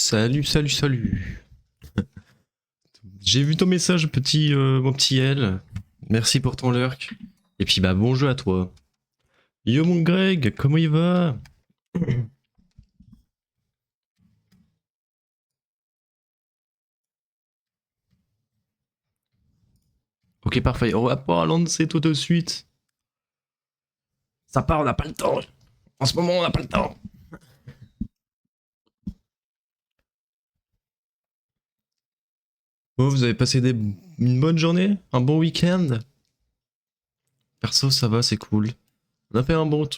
Salut, salut, salut. J'ai vu ton message, mon petit L. Merci pour ton lurk. Et puis bah bon jeu à toi. Yo mon Greg, comment il va? Ok parfait, on va pas lancer tout de suite. Ça part, on n'a pas le temps. En ce moment, on n'a pas le temps. Oh, vous avez passé une bonne journée? Un bon week-end? Perso, ça va, c'est cool. On a fait un bon...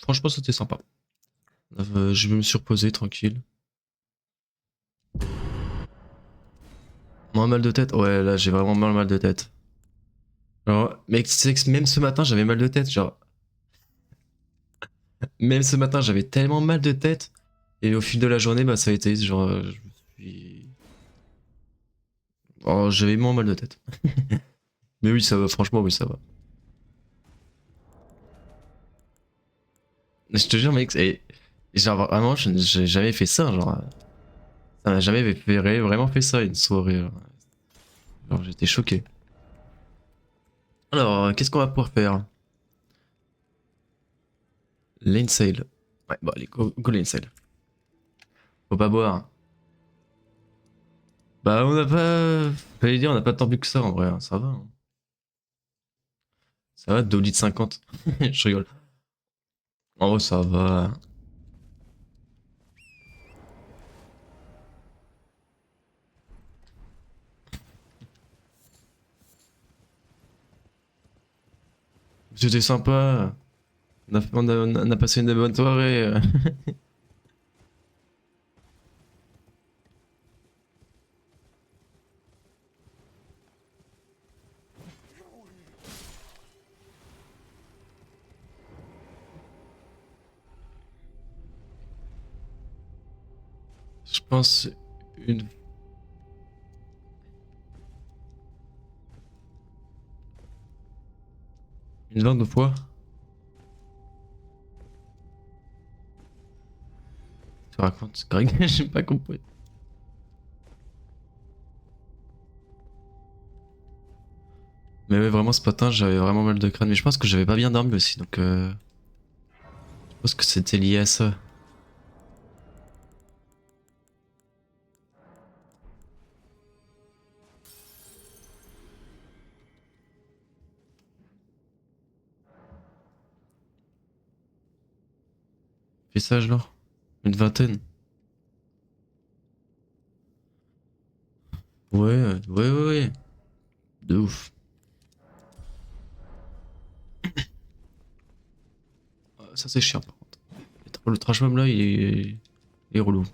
Franchement, c'était sympa. Je me suis reposé tranquille. Moins mal de tête? Ouais, là, j'ai vraiment mal de tête. Genre, mec, c'est que même ce matin, j'avais mal de tête. Genre, même ce matin, j'avais tellement mal de tête. Et au fil de la journée, bah, ça a été genre. Je me suis. Oh, j'avais moins mal de tête. Mais oui, ça va, franchement, oui, ça va. Je te jure, mec, genre, vraiment, j'ai jamais fait ça. Genre, ça m'a jamais vraiment fait ça, une soirée. Genre, j'étais choqué. Alors, qu'est-ce qu'on va pouvoir faire? Lane sale. Ouais, bon, allez, go lane sale. Faut pas boire. Bah, on n'a pas. Fallait dire, on n'a pas tant bu que ça en vrai, hein. Ça va. Hein. Ça va, 2 litres 50. Je rigole. En vrai, ça va. C'était sympa. On a passé une bonne soirée. Je pense une, une vingtaine de fois. Tu racontes, Greg? J'ai pas compris. Mais ouais, vraiment ce matin, j'avais vraiment mal de crâne. Mais je pense que j'avais pas bien dormi aussi, donc je pense que c'était lié à ça. Fais ça, genre. Une vingtaine. Ouais. De ouf. Ça c'est chiant par contre. Le trash mob là, il est relou.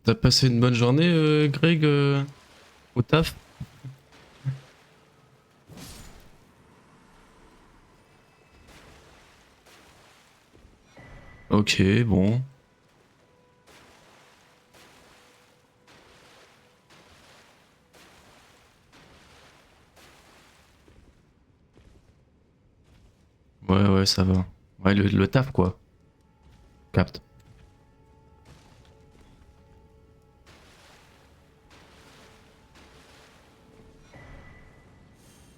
T'as passé une bonne journée, Greg, au taf? Ok, bon. Ouais, ça va. Ouais, le taf quoi. Capte.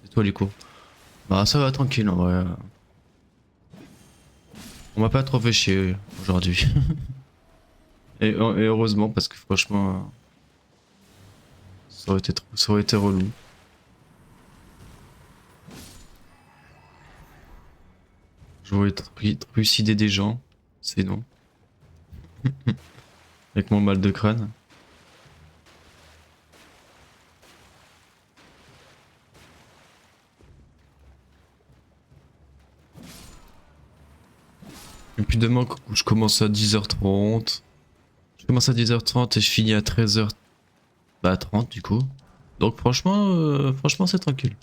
Et toi, les cours? Bah, ça va tranquille en vrai. On m'a pas trop fait chier aujourd'hui. Et heureusement, parce que franchement, ça aurait été relou. J'aurais trucidé des gens, c'est non. Avec mon mal de crâne. Et puis demain, je commence à 10h30. Je commence à 10h30 et je finis à 13h. Bah, 30 du coup. Donc franchement, c'est tranquille.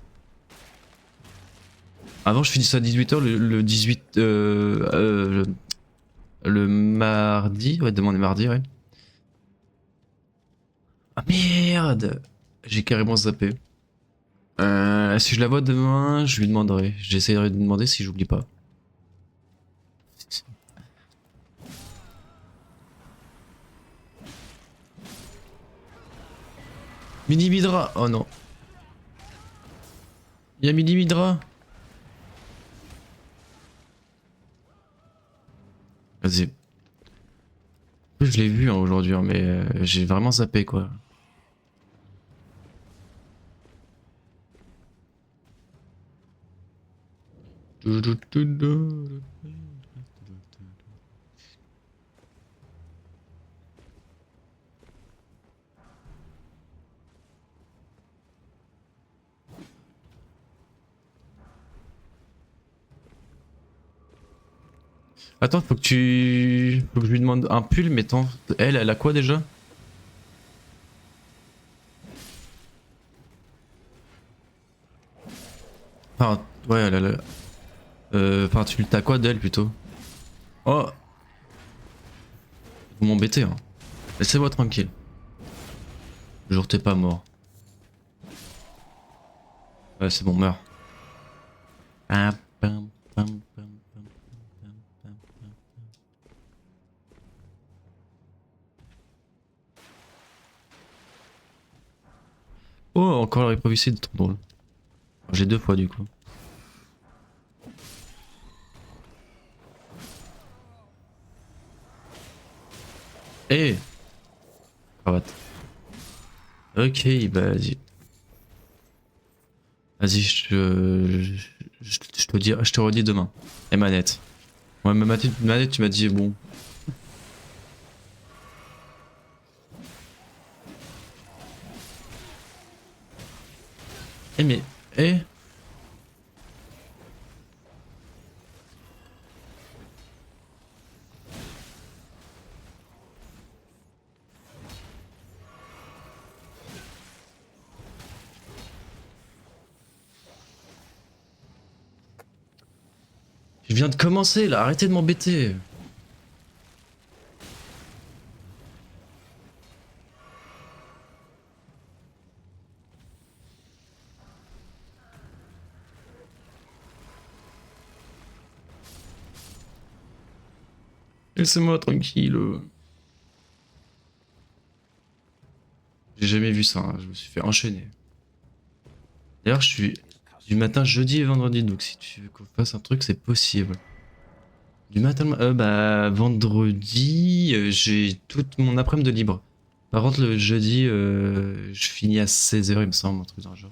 Avant, je finissais à 18h le 18. Le mardi. Ouais, demain, le mardi, ouais. Ah merde! J'ai carrément zappé. Si je la vois demain, je lui demanderai. J'essaierai de lui demander si j'oublie pas. Mini Midra. Oh non. Y'a Mini Midra. Vas-y. Je l'ai vu hein, aujourd'hui, hein, mais j'ai vraiment zappé quoi. Attends, faut que tu... Faut que je lui demande un pull, mais attends, elle a quoi déjà? Enfin, ouais, elle a... Enfin, tu t'as quoi d'elle plutôt? Oh, vous m'embêtez, hein. Laissez-moi tranquille. Genre, t'es pas mort. Ouais, c'est bon, meurs. Pam, pam, pam, pam, pam, pam, pam, pam. Oh, encore l'improviste, trop drôle. J'ai deux fois du coup. Eh, cravate. Ok, bah vas-y. Vas-y, je te dis, je te redis demain. Et manette. Ouais, mais manette, tu m'as dit bon. Eh mais, eh, je viens de commencer là, arrêtez de m'embêter. Laissez-moi tranquille. J'ai jamais vu ça, hein, je me suis fait enchaîner. D'ailleurs, je suis du matin jeudi et vendredi, donc si tu veux qu'on fasse un truc, c'est possible. Du matin, bah vendredi, j'ai toute mon après-midi de libre. Par contre, le jeudi, je finis à 16h, il me semble, un truc dans le genre.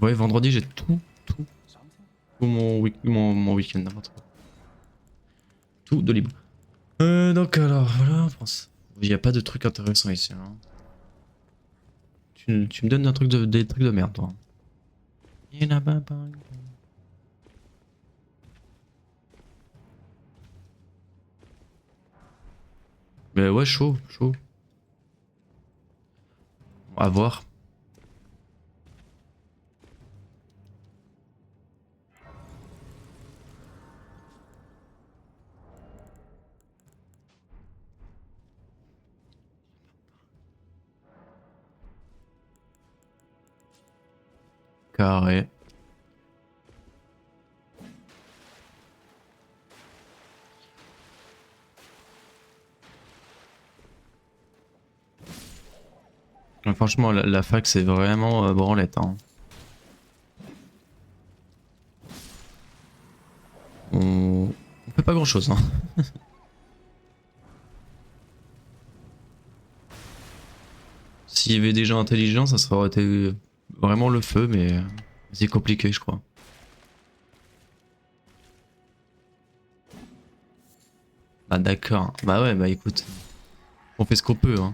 Ouais, vendredi, j'ai tout mon week-end, n'importe quoi. Tout de libre. Donc alors, voilà, on pense. Il n'y a pas de truc intéressant ici. Hein. Tu me donnes des trucs de merde, toi. Il y en a pas. Mais ouais, chaud, chaud. À voir. Carré. Franchement, la fac, c'est vraiment branlette. Hein. On fait pas grand chose. Hein. S'il y avait des gens intelligents, ça aurait été vraiment le feu, mais c'est compliqué, je crois. Bah d'accord. Bah ouais, bah écoute, on fait ce qu'on peut. Hein.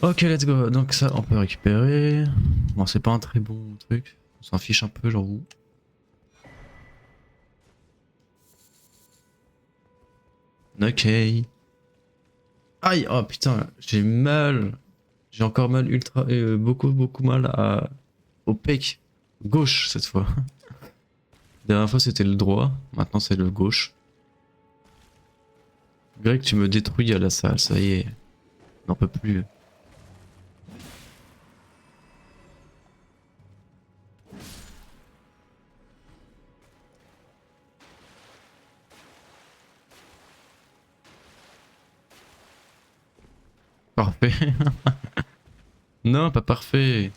Ok, let's go. Donc ça, on peut récupérer. Bon, c'est pas un très bon truc. On s'en fiche un peu, genre où. Ok. Aïe, oh putain, j'ai mal. J'ai encore mal ultra, beaucoup mal au pec gauche cette fois. La dernière fois c'était le droit, maintenant c'est le gauche. Greg, tu me détruis à la salle, ça y est. On n'en peut plus. Parfait. Non, pas parfait.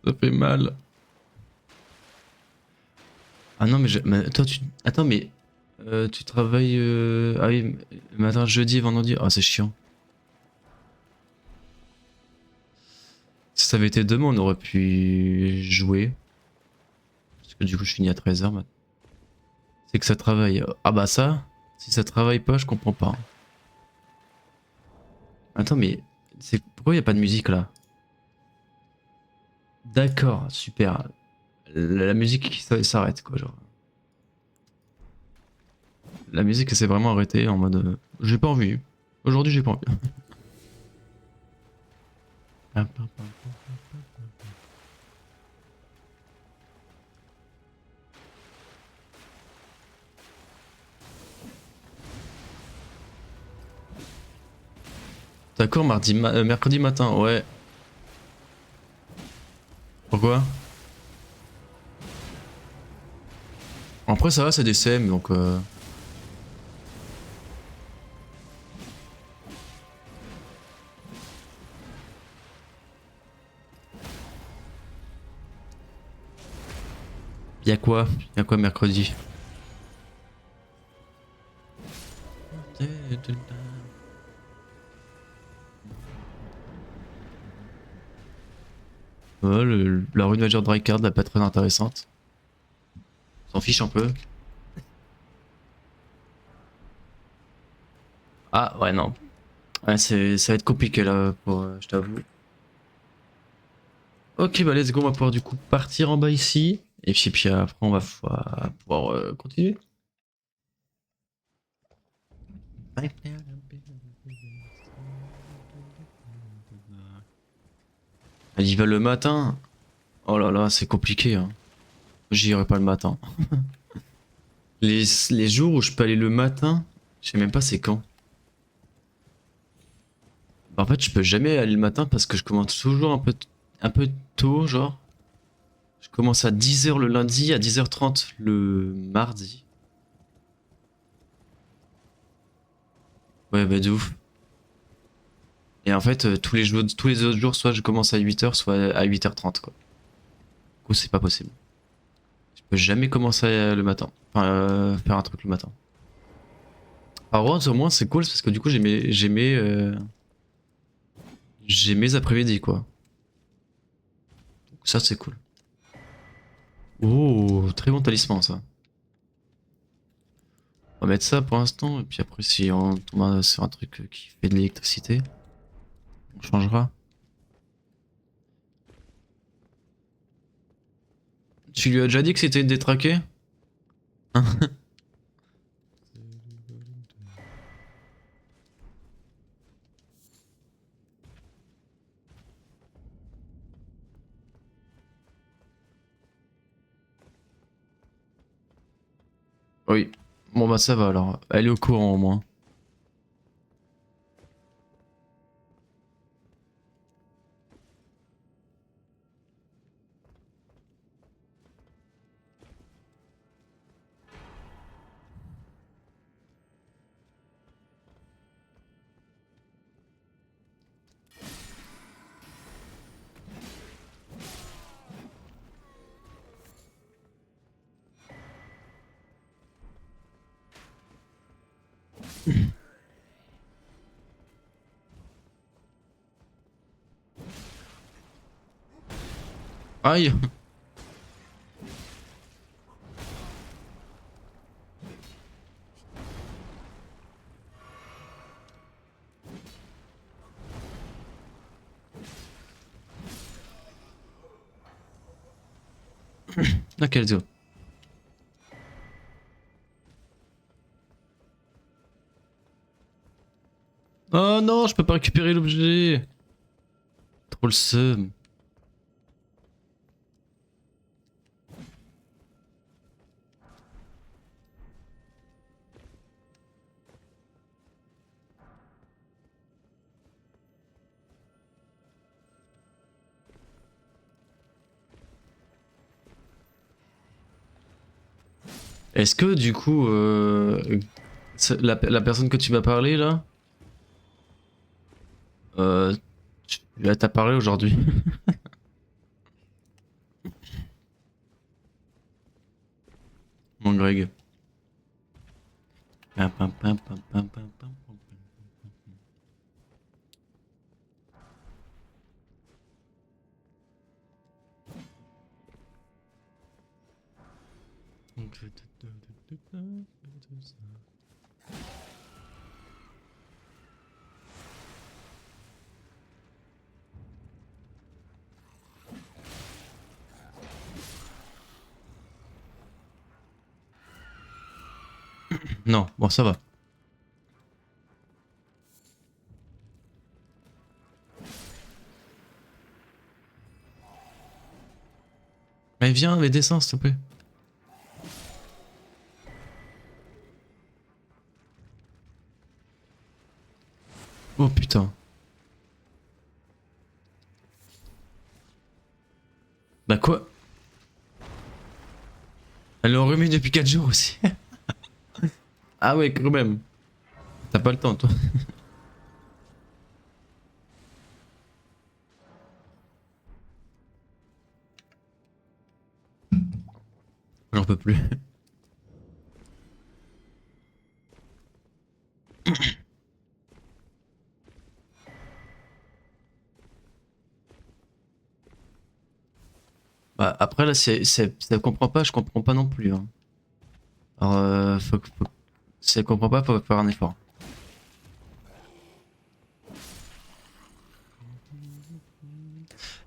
Ça fait mal. Ah non, mais toi, tu. Attends, mais. Tu travailles. Ah oui, matin, jeudi, vendredi. Ah, c'est chiant. Si ça avait été demain, on aurait pu jouer. Parce que du coup, je finis à 13h maintenant. C'est que ça travaille. Ah bah ça, si ça travaille pas, je comprends pas. Attends, mais. Pourquoi y a pas de musique là? D'accord, super. La musique qui s'arrête, quoi, genre. La musique s'est vraiment arrêtée en mode. J'ai pas envie. Aujourd'hui, j'ai pas envie. D'accord, mercredi matin, ouais. Pourquoi? Après, ça va, c'est des CM, donc. Y'a quoi? Y'a quoi mercredi? Ouais, la rue de Major Drycard, là, pas très intéressante. S'en fiche un peu. Ah, ouais, non. Ouais, ça va être compliqué là, je t'avoue. Ok, bah let's go, on va pouvoir du coup partir en bas ici. Et puis après, on va pouvoir continuer. Elle y va le matin. Oh là là, c'est compliqué, hein. J'irai pas le matin. Les jours où je peux aller le matin, je sais même pas c'est quand. Bah, en fait, je peux jamais aller le matin parce que je commence toujours un peu tôt, genre. Je commence à 10h le lundi, à 10h30 le mardi. Ouais, bah de ouf. Et en fait, tous les autres jours, soit je commence à 8h, soit à 8h30, quoi. Du coup, c'est pas possible. Je peux jamais commencer le matin. Enfin, faire un truc le matin. Par contre, au moins, c'est cool parce que du coup, j'ai mes après-midi, quoi. Donc, ça, c'est cool. Oh, très bon talisman, ça. On va mettre ça pour l'instant, et puis après, si on tombe sur un truc qui fait de l'électricité, on changera. Tu lui as déjà dit que c'était détraqué? Oui. Bon, bah, ça va alors. Elle est au courant au moins. Aïe! Ok, let's go. Oh non, je peux pas récupérer l'objet! Trop le seum. Est-ce que du coup, la personne que tu m'as parlé là, elle t'a parlé aujourd'hui? Mon Greg. Pam, pam, pam, pam, pam, pam, pam, pam. Non, bon ça va. Mais viens, les dessins s'il te plaît. Oh putain. Bah quoi? Elle est enrhumée depuis 4 jours aussi. Ah ouais, quand même. T'as pas le temps, toi. J'en peux plus. Bah après là, si elle comprend pas, je comprends pas non plus. Hein. Alors, si elle comprend pas, faut faire un effort.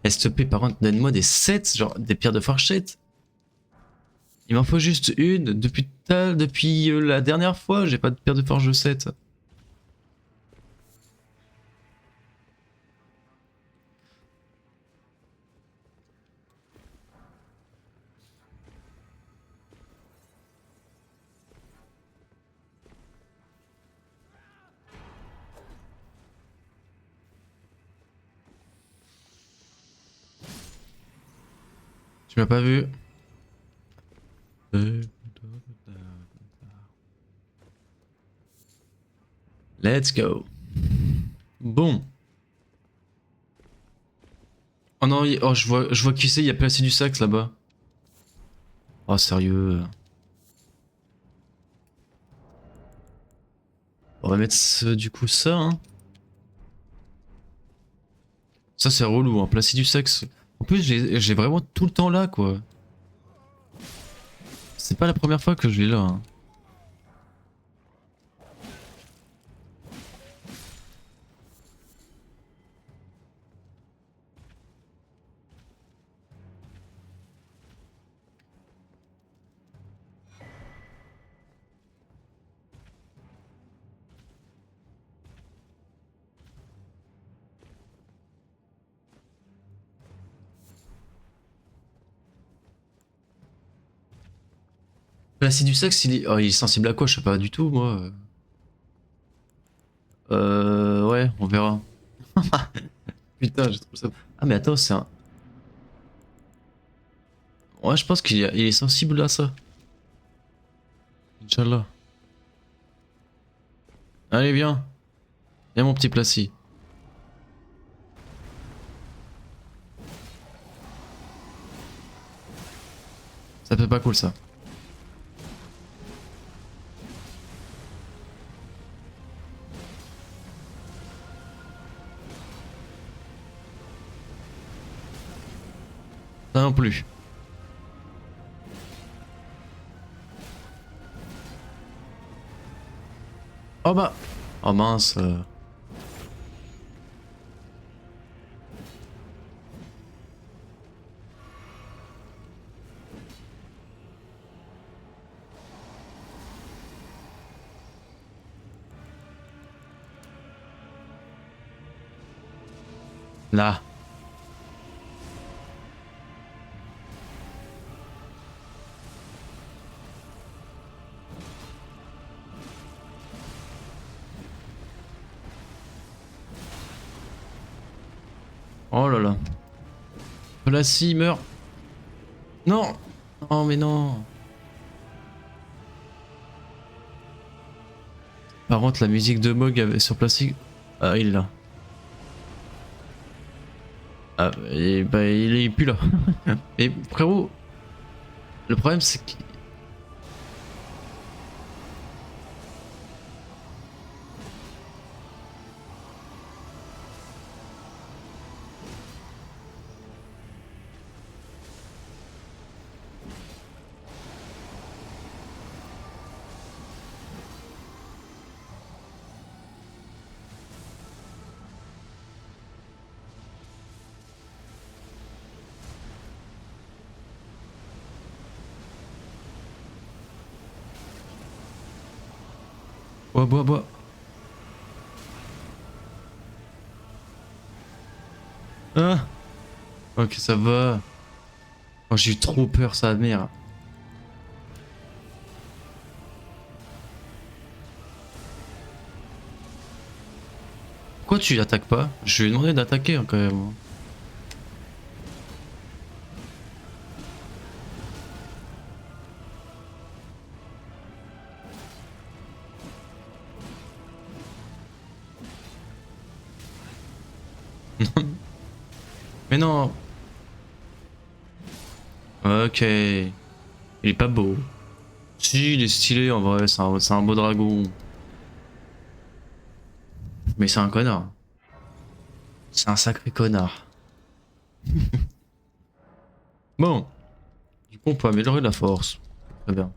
STP, par contre, donne-moi des sets, genre des pierres de fourchette. Il m'en faut juste une. Depuis la dernière fois, j'ai pas de pierre de forge de 7. Tu m'as pas vu. Let's go. Bon. Oh non, oh, je vois qui c'est, il y a placé du sax là-bas. Oh sérieux. On va mettre du coup ça. Hein. Ça c'est relou, hein, placer du sax. En plus, j'ai vraiment tout le temps là, quoi. C'est pas la première fois que je l'ai là. Hein. Placer du sax, il est sensible à quoi? Je sais pas du tout, moi. Ouais, on verra. Putain, j'ai trouvé ça. Ah, mais attends, c'est un. Ouais, je pense il est sensible à ça. Inch'Allah. Allez, viens. Viens, mon petit Placy. Ça fait pas cool, ça. Ça non plus. Oh bah. Oh mince. Là. Oh là là. Là, si, il meurt. Non. Oh mais non. Par contre, la musique de Mog sur Plastique. Ah, il est là. Ah, et bah, il est plus là. Mais frérot, le problème c'est que. Bois, bois, bois. Ah. Ok, ça va. Oh, j'ai eu trop peur, sa mère. Pourquoi tu l'attaques pas? Je lui ai demandé d'attaquer hein, quand même. Mais non. Ok. Il est pas beau. Si, il est stylé en vrai, c'est un beau dragon. Mais c'est un connard. C'est un sacré connard. Bon. Du coup, on peut améliorer la force. Très bien.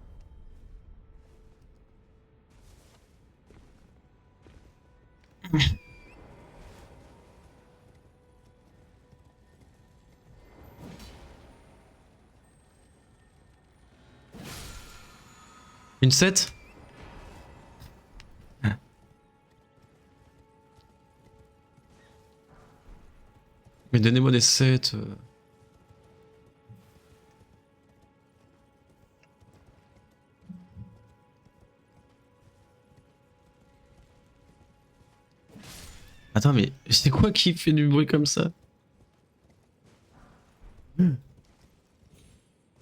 Une 7. Mais donnez-moi des 7. Attends, mais c'est quoi qui fait du bruit comme ça?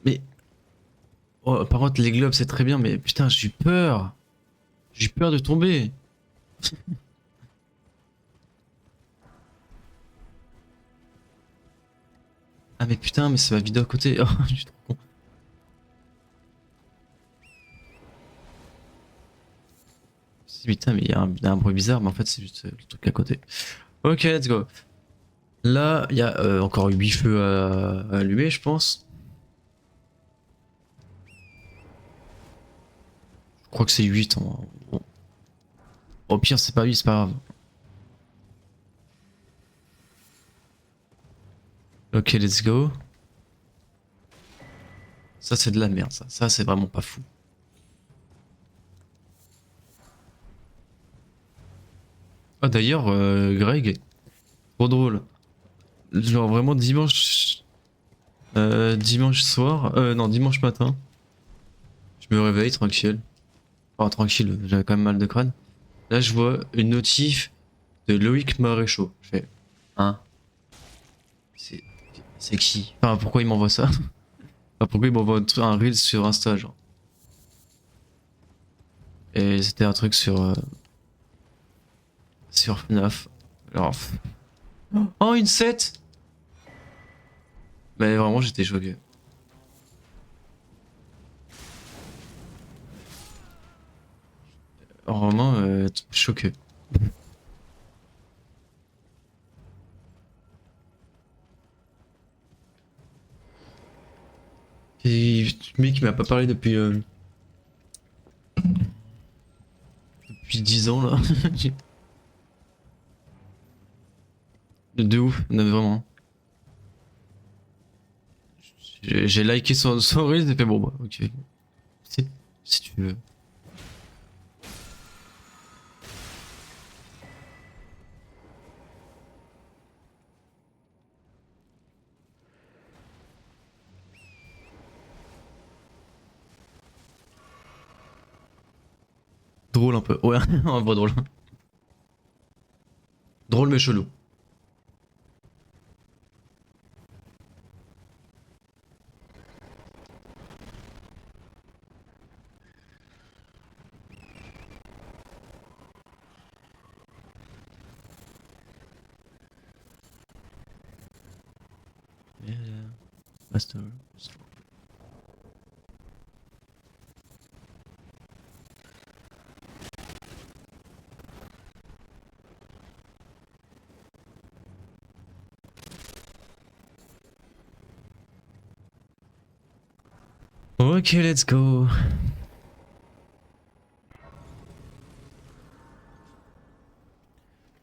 Mais. Oh, par contre, les globes, c'est très bien, mais putain, j'ai eu peur. J'ai eu peur de tomber. Ah, mais putain, mais c'est ma vidéo à côté. Oh, je suis trop con. Putain, mais il y a un bruit bizarre, mais en fait, c'est juste le truc à côté. Ok, let's go. Là, il y a encore 8 feux à allumer, je pense. Je crois que c'est 8. Bon. Au pire, c'est pas 8, c'est pas grave. Ok, let's go. Ça, c'est de la merde, ça. Ça, c'est vraiment pas fou. Ah, d'ailleurs, Greg, trop drôle. Genre, vraiment, dimanche soir. Non, dimanche matin. Je me réveille tranquille. Enfin, tranquille, j'avais quand même mal de crâne. Là, je vois une notif de Loïc Maréchaux. Je fais, hein? C'est c'est qui? Enfin, pourquoi il m'envoie ça? Enfin, pourquoi il m'envoie un reel sur Insta, genre? Et c'était un truc sur FNAF. Alors, oh, une 7. Mais vraiment, j'étais choqué. Vraiment, choqué. Et le mec, il m'a pas parlé depuis 10 ans, là. De ouf, non, mais vraiment. J'ai liké son reel, j'ai fait bon, bah, ok. Si, si tu veux. Drôle un peu. Ouais, un peu drôle. Drôle mais chelou. Master. Ok, let's go.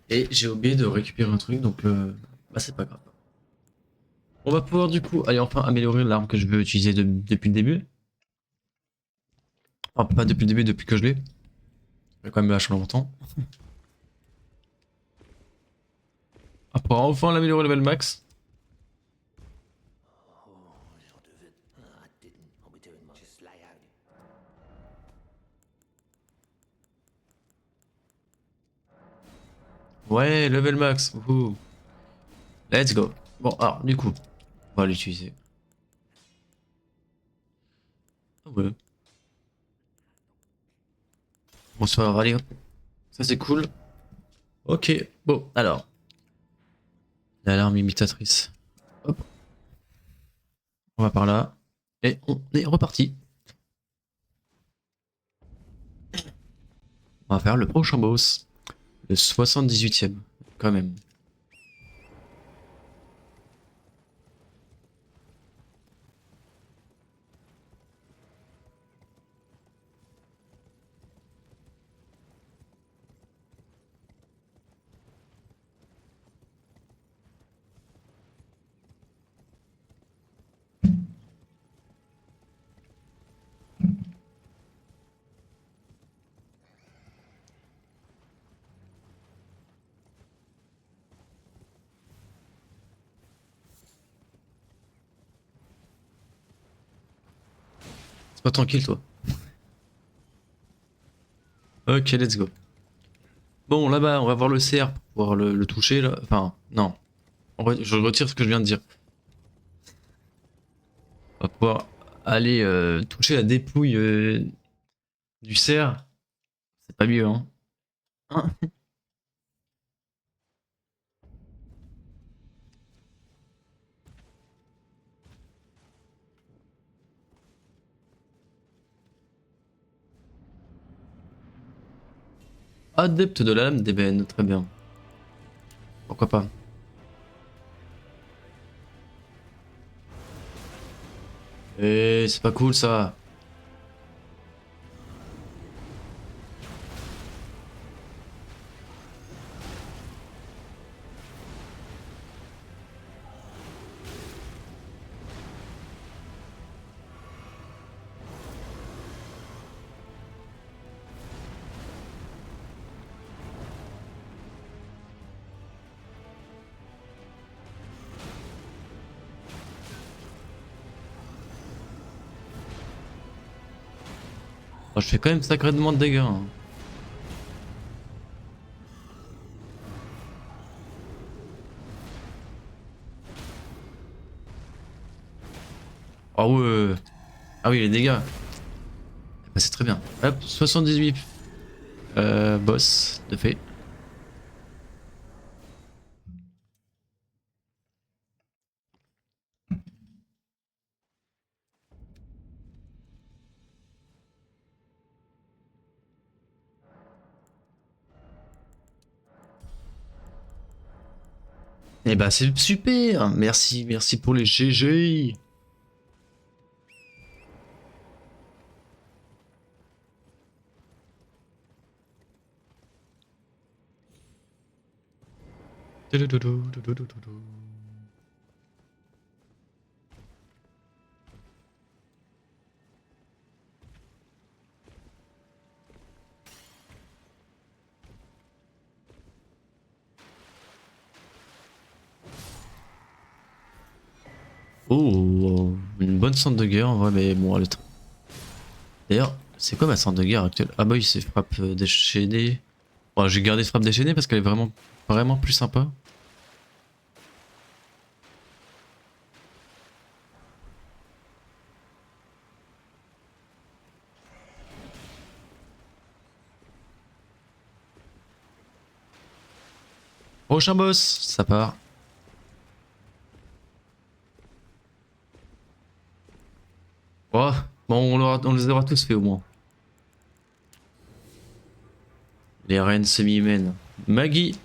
Et j'ai oublié de récupérer un truc, donc bah c'est pas grave. On va pouvoir du coup aller enfin améliorer l'arme que je veux utiliser depuis le début. Enfin, pas depuis le début, depuis que je l'ai. Ça fait quand même vachement longtemps. On pourra enfin l'améliorer level max. Ouais, level max. Wouhou. Let's go. Bon, alors, du coup, on va l'utiliser. Ah ouais. Bon, ça va, allez, hop. Ça c'est cool. Ok, bon, alors. L'alarme imitatrice. Hop, on va par là. Et on est reparti. On va faire le prochain boss. Le 78e, quand même. C'est pas tranquille, toi. Ok, let's go. Bon, là-bas, on va voir le CR pour pouvoir le toucher, là. Enfin, non. Je retire ce que je viens de dire. On va pouvoir aller toucher la dépouille du cerf. C'est pas mieux, hein. Hein. Adepte de la lame d'ébène, très bien. Pourquoi pas. Eh, c'est pas cool ça. Oh, je fais quand même sacrément de dégâts, hein. Ah ouais. Ah oui, les dégâts. Bah, c'est très bien. Hop, 78 boss de fait. Et bah c'est super. Merci, merci pour les GG. Oh, une bonne centre de guerre en vrai, mais bon, d'ailleurs, c'est quoi ma centre de guerre actuelle? Ah bah oui, c'est frappe déchaînée. Bon, j'ai gardé frappe déchaînée parce qu'elle est vraiment, vraiment plus sympa. Prochain boss, ça part. Bon, on les aura tous fait au moins. Les reines semi-humaines. Maggie.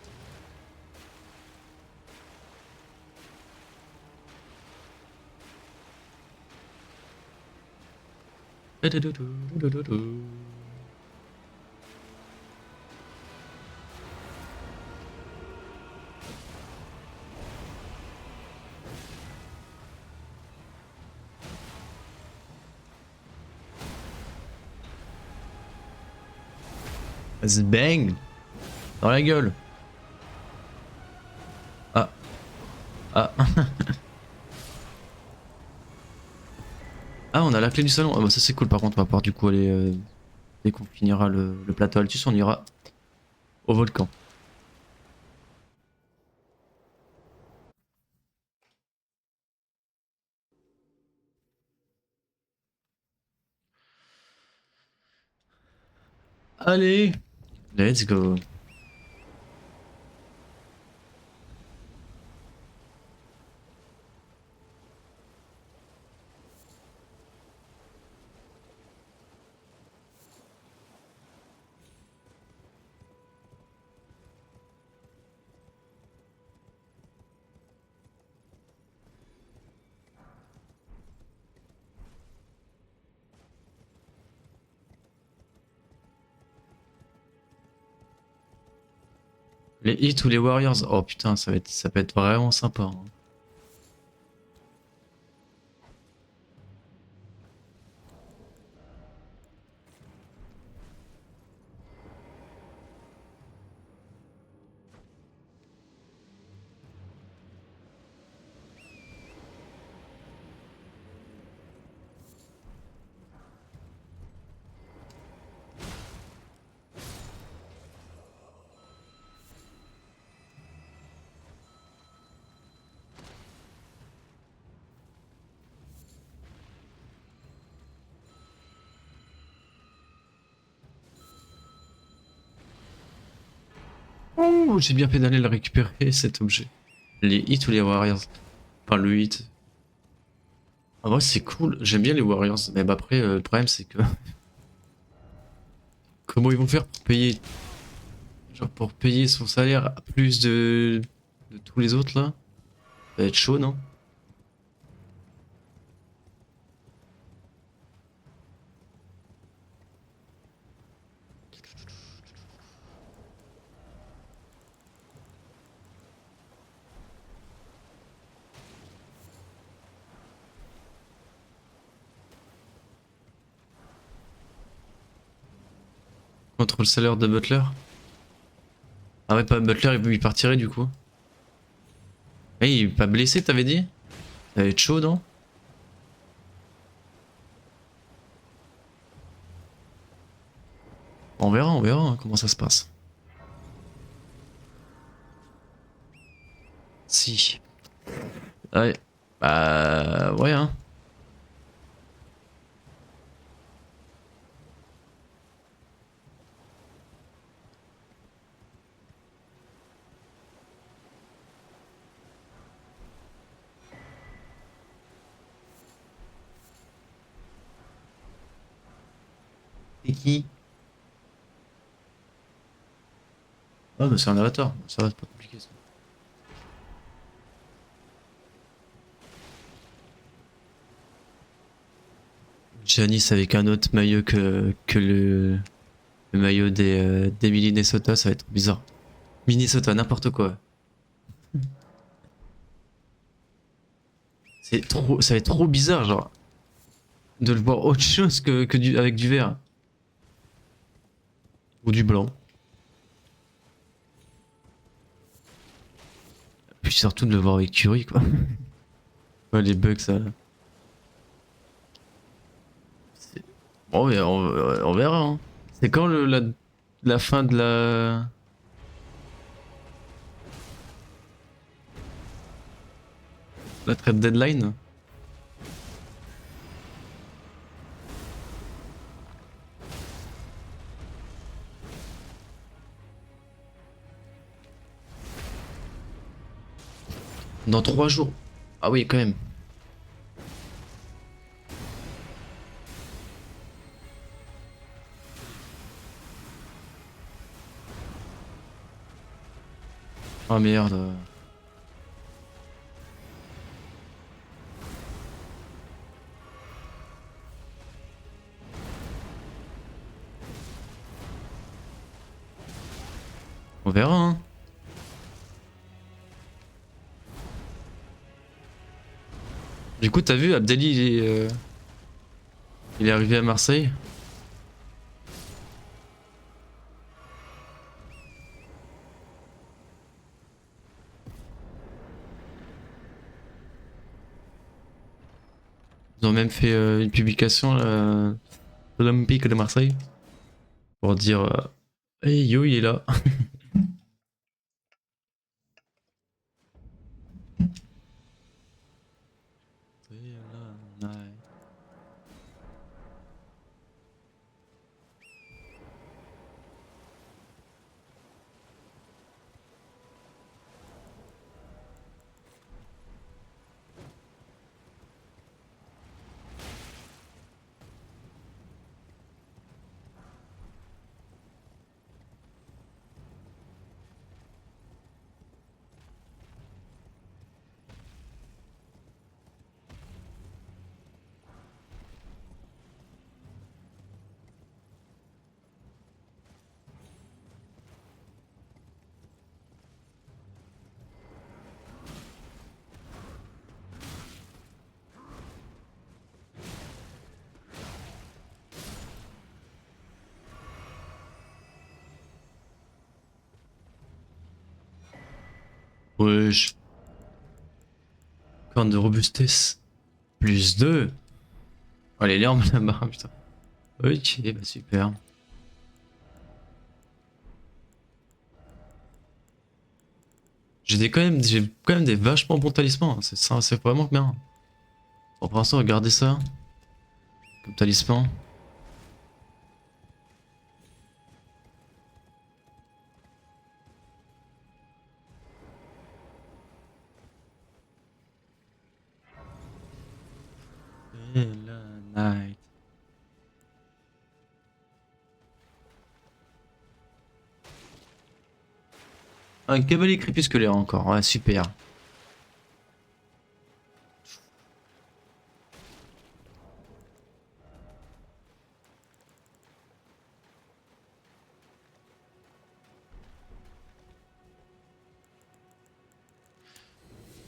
Bang. Dans la gueule. Ah. Ah. Ah, on a la clé du salon. Ah bah ça c'est cool, par contre on va pouvoir du coup aller... dès qu'on finira le plateau Altus, on ira au volcan. Allez, let's go. Les hits ou les warriors. Oh putain, ça peut être vraiment sympa, hein. Oh, j'ai bien fait d'aller le récupérer cet objet. Les hits ou les warriors. Enfin le hit. En vrai c'est cool, j'aime bien les warriors. Mais bah après le problème c'est que... Comment ils vont faire pour payer... Genre pour payer son salaire à plus de tous les autres là? Ça va être chaud, non? Contre le salaire de Butler? Ah ouais, pas Butler, il partirait du coup. Eh, il est pas blessé, t'avais dit? Ça va être chaud, non? On verra hein, comment ça se passe. Si. Ouais. Bah ouais hein. C'est qui? Ah bah c'est un avatar, ça va, c'est pas compliqué ça. Janice avec un autre maillot que le maillot des Minnesota, ça va être bizarre. Minnesota, n'importe quoi. C'est trop, ça va être trop bizarre, genre, de le voir autre chose que avec du vert. Ou du blanc. Puis surtout de le voir avec Curie, quoi. Ouais, les bugs, ça. Bon, mais on verra, hein. C'est quand la fin de la trade deadline? Dans 3 jours. Ah oui, quand même. Oh merde. On verra, hein. Du coup, t'as vu, Abdelli, il est arrivé à Marseille. Ils ont même fait une publication là, de l'Olympique de Marseille pour dire hey yo, il est là. Wesh. Corne de robustesse. Plus 2. Oh, elle est énorme là-bas, putain. Ok, bah super. J'ai quand même des vachement bons talismans. C'est ça, c'est vraiment bien. Bon, pour l'instant, regardez ça. Comme talisman. Night. Un cavalier crépusculaire encore. Ouais, super.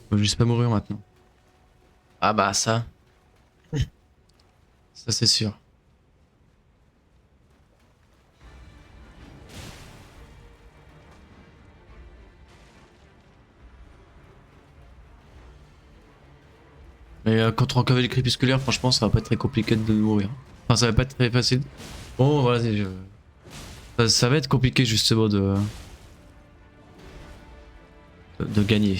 Faut juste pas mourir maintenant. Ah bah ça. Ça c'est sûr. Mais contre un cavalier crépusculaire, franchement, ça va pas être très compliqué de mourir. Enfin, ça va pas être très facile. Bon, voilà, ça va être compliqué justement de gagner.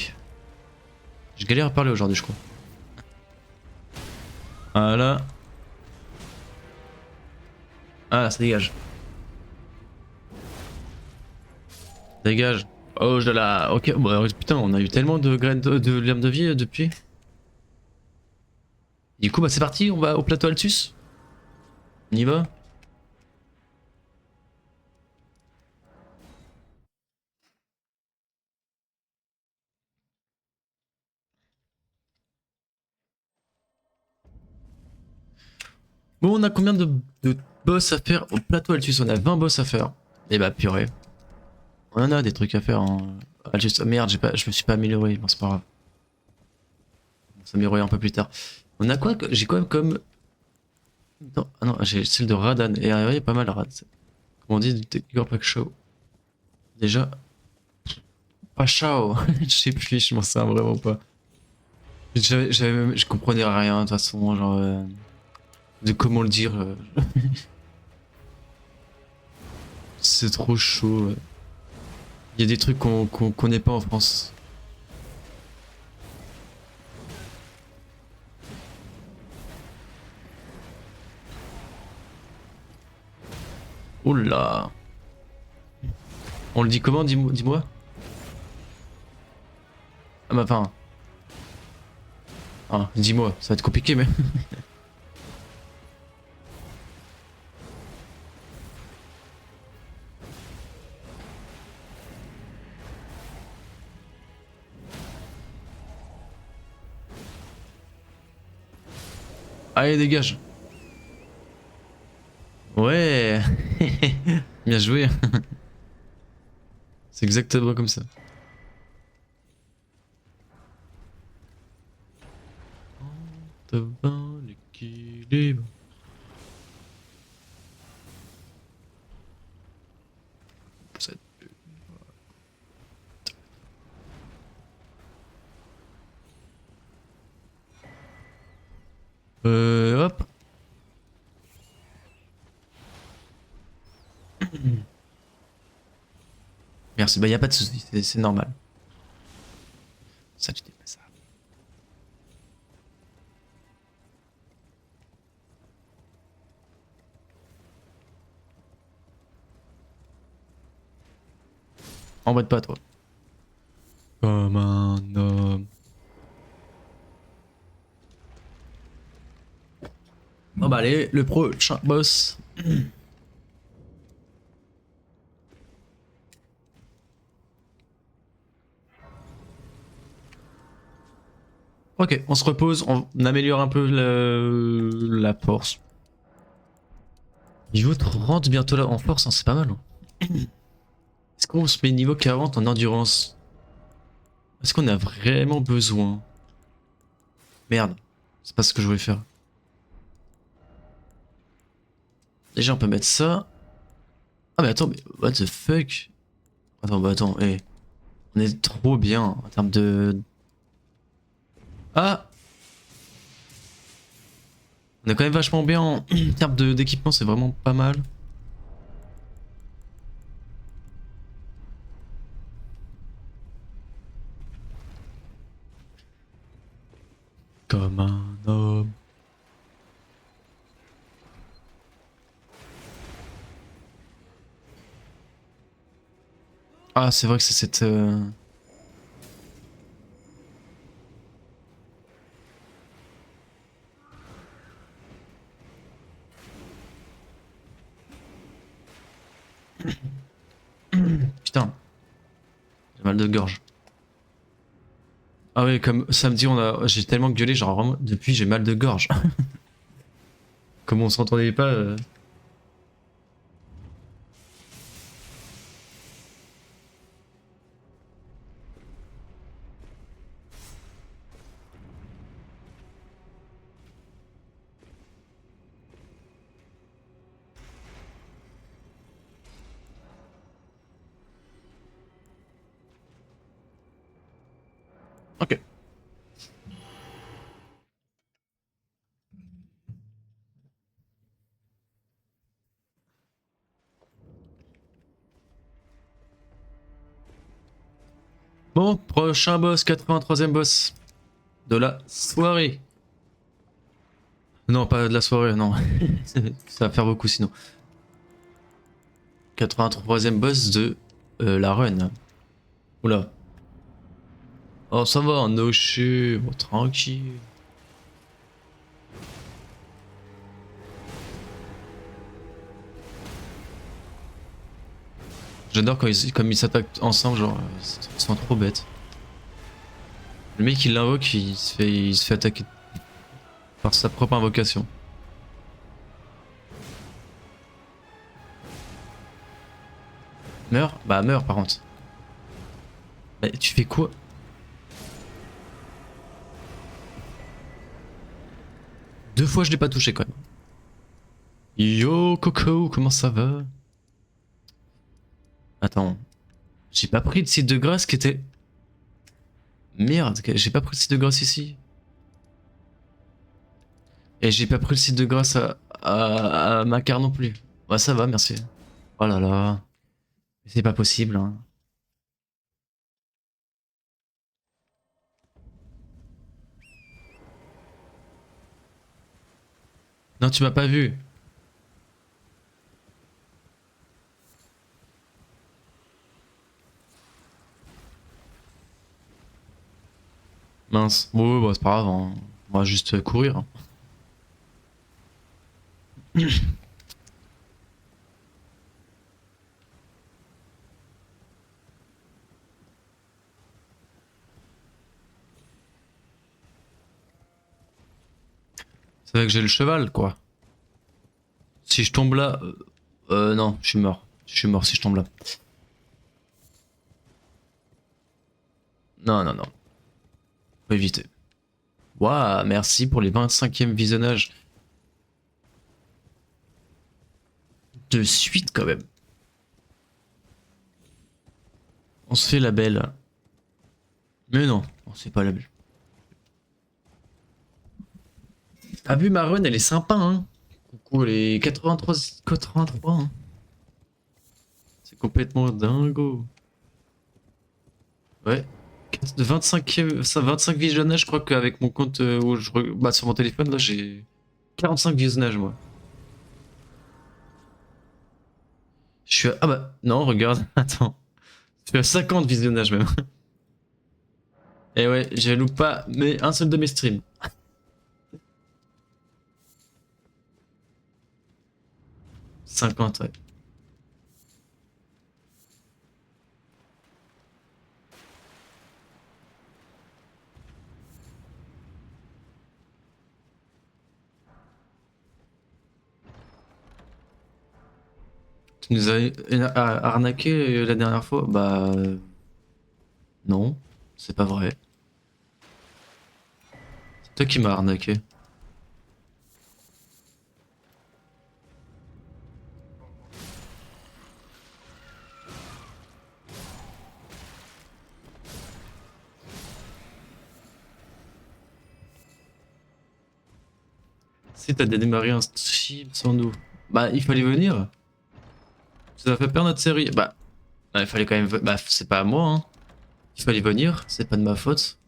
Je galère à parler aujourd'hui, je crois. Voilà. Ah, ça dégage. Dégage. Oh, je la. Ok, bah, putain, on a eu tellement de graines de lierre de vie depuis. Du coup, bah, c'est parti, on va au plateau Altus. On y va. Bon, on a combien de boss à faire au plateau Altus? On a 20 boss à faire. Et bah, purée. On en a des trucs à faire en Altus. Oh, merde, je me suis pas amélioré. Bon, c'est pas grave. On va s'améliorer un peu plus tard. On a quoi? J'ai quoi comme. Non, ah non, j'ai celle de Radan. Et il y a pas mal Rad. Comment on dit? Igor Show. Déjà. Pas Shao. Je sais plus, je m'en sers vraiment pas. Je comprenais rien de toute façon, genre. De comment le dire. C'est trop chaud. Il y a des trucs qu'on connaît pas en France. Oh là. On le dit comment, dis-moi? Ah bah enfin. Ah, dis-moi, ça va être compliqué mais. Allez, dégage. Ouais. Bien joué. C'est exactement comme ça. Devant l'équilibre. Ça- hop. Merci, bah y a pas de soucis, c'est normal. Ça, tu dis pas ça. Embête pas, toi. Comme un homme. Bon bah allez, le prochain boss. Ok, on se repose, on améliore un peu la force. Niveau 30 bientôt là en force, hein, c'est pas mal. Hein. Est-ce qu'on se met niveau 40 en endurance? Est-ce qu'on a vraiment besoin? Merde, c'est pas ce que je voulais faire. Déjà on peut mettre ça. Ah mais attends, mais what the fuck? Attends, bah attends, on est trop bien en termes de... Ah! On est quand même vachement bien en termes d'équipement, c'est vraiment pas mal. Comme un homme. Ah, c'est vrai que c'est cette... Putain, j'ai mal de gorge. Ah ouais, comme samedi, j'ai tellement gueulé, genre vraiment, depuis j'ai mal de gorge. Comme on s'entendait pas... Ok. Bon, prochain boss, 83e boss de la soirée. Non, pas de la soirée, non. Ça va faire beaucoup sinon. 83e boss de la run. Oula. Oh, ça va, un Oshi, bon, tranquille. J'adore quand comme ils s'attaquent ensemble, genre, ils sont trop bêtes. Le mec il l'invoque, il se fait attaquer par sa propre invocation. Meurs? Bah meurs par contre. Mais tu fais quoi? Deux fois je l'ai pas touché quand même. Yo Coco, comment ça va? Attends, j'ai pas pris de site de grâce qui était... Merde, j'ai pas pris le site de grâce ici. Et j'ai pas pris le site de grâce à ma carte non plus. Bah ça va, merci. Oh là là. C'est pas possible, hein. Non, tu m'as pas vu. Mince. Ouais, ouais, bah, c'est pas grave, hein. On va juste courir. Hein. C'est vrai que j'ai le cheval, quoi. Si je tombe là... non, je suis mort. Je suis mort si je tombe là. Non, non, non. Faut éviter. Waouh, merci pour les 25e visionnages. De suite, quand même. On se fait la belle. Mais non, on se fait pas la belle. T'as vu ma run, elle est sympa, hein. Coucou, elle est 83, 83, hein. C'est complètement dingo. Ouais. 25e, ça 25 visionnages, je crois qu'avec mon compte où bah, sur mon téléphone, là, j'ai 45 visionnages, moi. Je suis à... Ah bah, non, regarde, attends. Je suis à 50 visionnages, même. Et ouais, j'ai loupé pas mais un seul de mes streams. 50, ouais. Tu nous as arnaqué la dernière fois? Bah... non, c'est pas vrai. C'est toi qui m'as arnaqué. Si t'as démarré un stream sans nous. Bah, il fallait venir. Ça a fait perdre notre série. Bah, il fallait quand même... Bah, c'est pas à moi, hein. Il fallait venir, c'est pas de ma faute.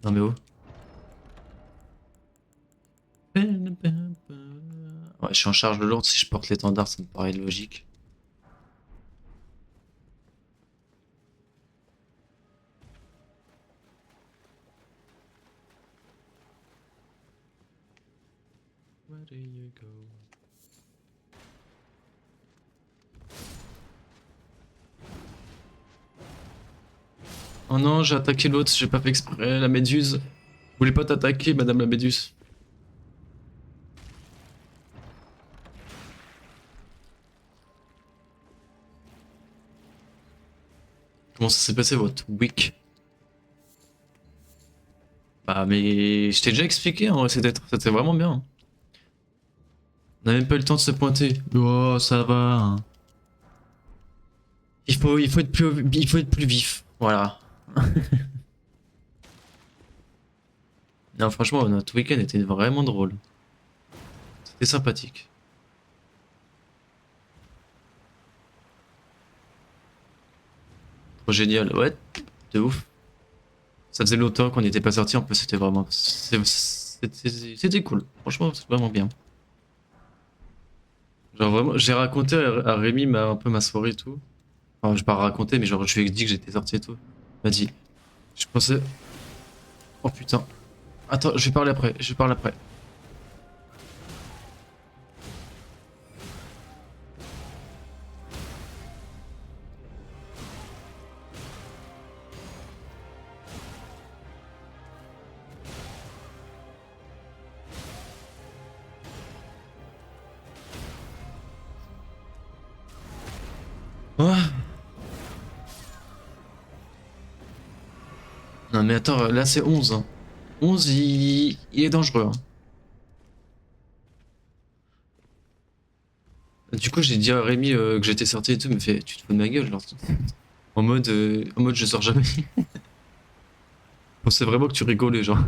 Non mais oh. Ouais, je suis en charge de l'ordre, si je porte l'étendard, ça me paraît logique. Where do you go? Oh non, j'ai attaqué l'autre, j'ai pas fait exprès, la méduse. Vous voulez pas t'attaquer, madame la méduse? Comment ça s'est passé votre week? Bah mais je t'ai déjà expliqué, hein, c'était vraiment bien, hein. On a même pas eu le temps de se pointer. Oh, ça va, hein. Il faut être plus vif. Voilà. Non, franchement, notre week-end était vraiment drôle. C'était sympathique. Trop génial. Ouais, de ouf. Ça faisait longtemps qu'on n'était pas sorti. En plus, c'était vraiment. C'était cool. Franchement, c'est vraiment bien. Genre, vraiment, j'ai raconté à Rémi un peu ma soirée et tout. Enfin, je pas raconté, mais genre, je lui ai dit que j'étais sorti et tout. Il m'a dit. Je pensais. Oh putain. Attends, je vais parler après. Je parle après. Ah. Non, mais attends, là, c'est 11, hein. 11, il est dangereux, hein. Du coup, j'ai dit à Rémi que j'étais sorti et tout, il me fait, tu te fous de ma gueule, genre. En mode, je sors jamais. Je pensais vraiment que tu rigolais, genre.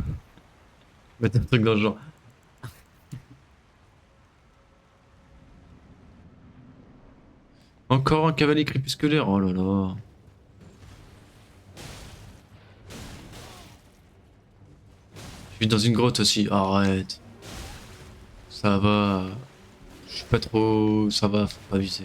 Mettre un truc dans le genre. Encore un cavalier crépusculaire, oh là là. Je suis dans une grotte aussi, arrête. Ça va. Je suis pas trop. Ça va, faut pas viser.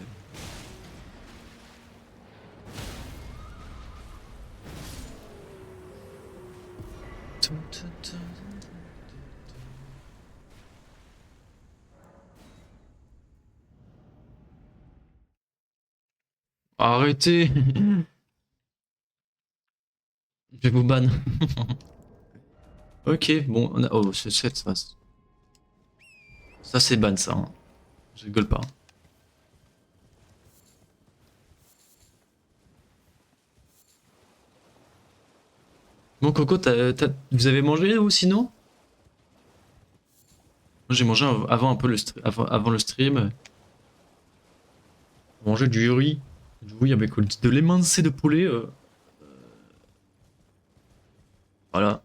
Arrêtez. Je vais vous ban. Ok, bon, on a... Oh, c'est 7, ça. Ça c'est ban ça, hein. Je rigole pas. Bon Coco, vous avez mangé ou sinon? Moi j'ai mangé avant un peu avant le stream. Manger du riz. Du riz avec de l'émincé de poulet. Voilà.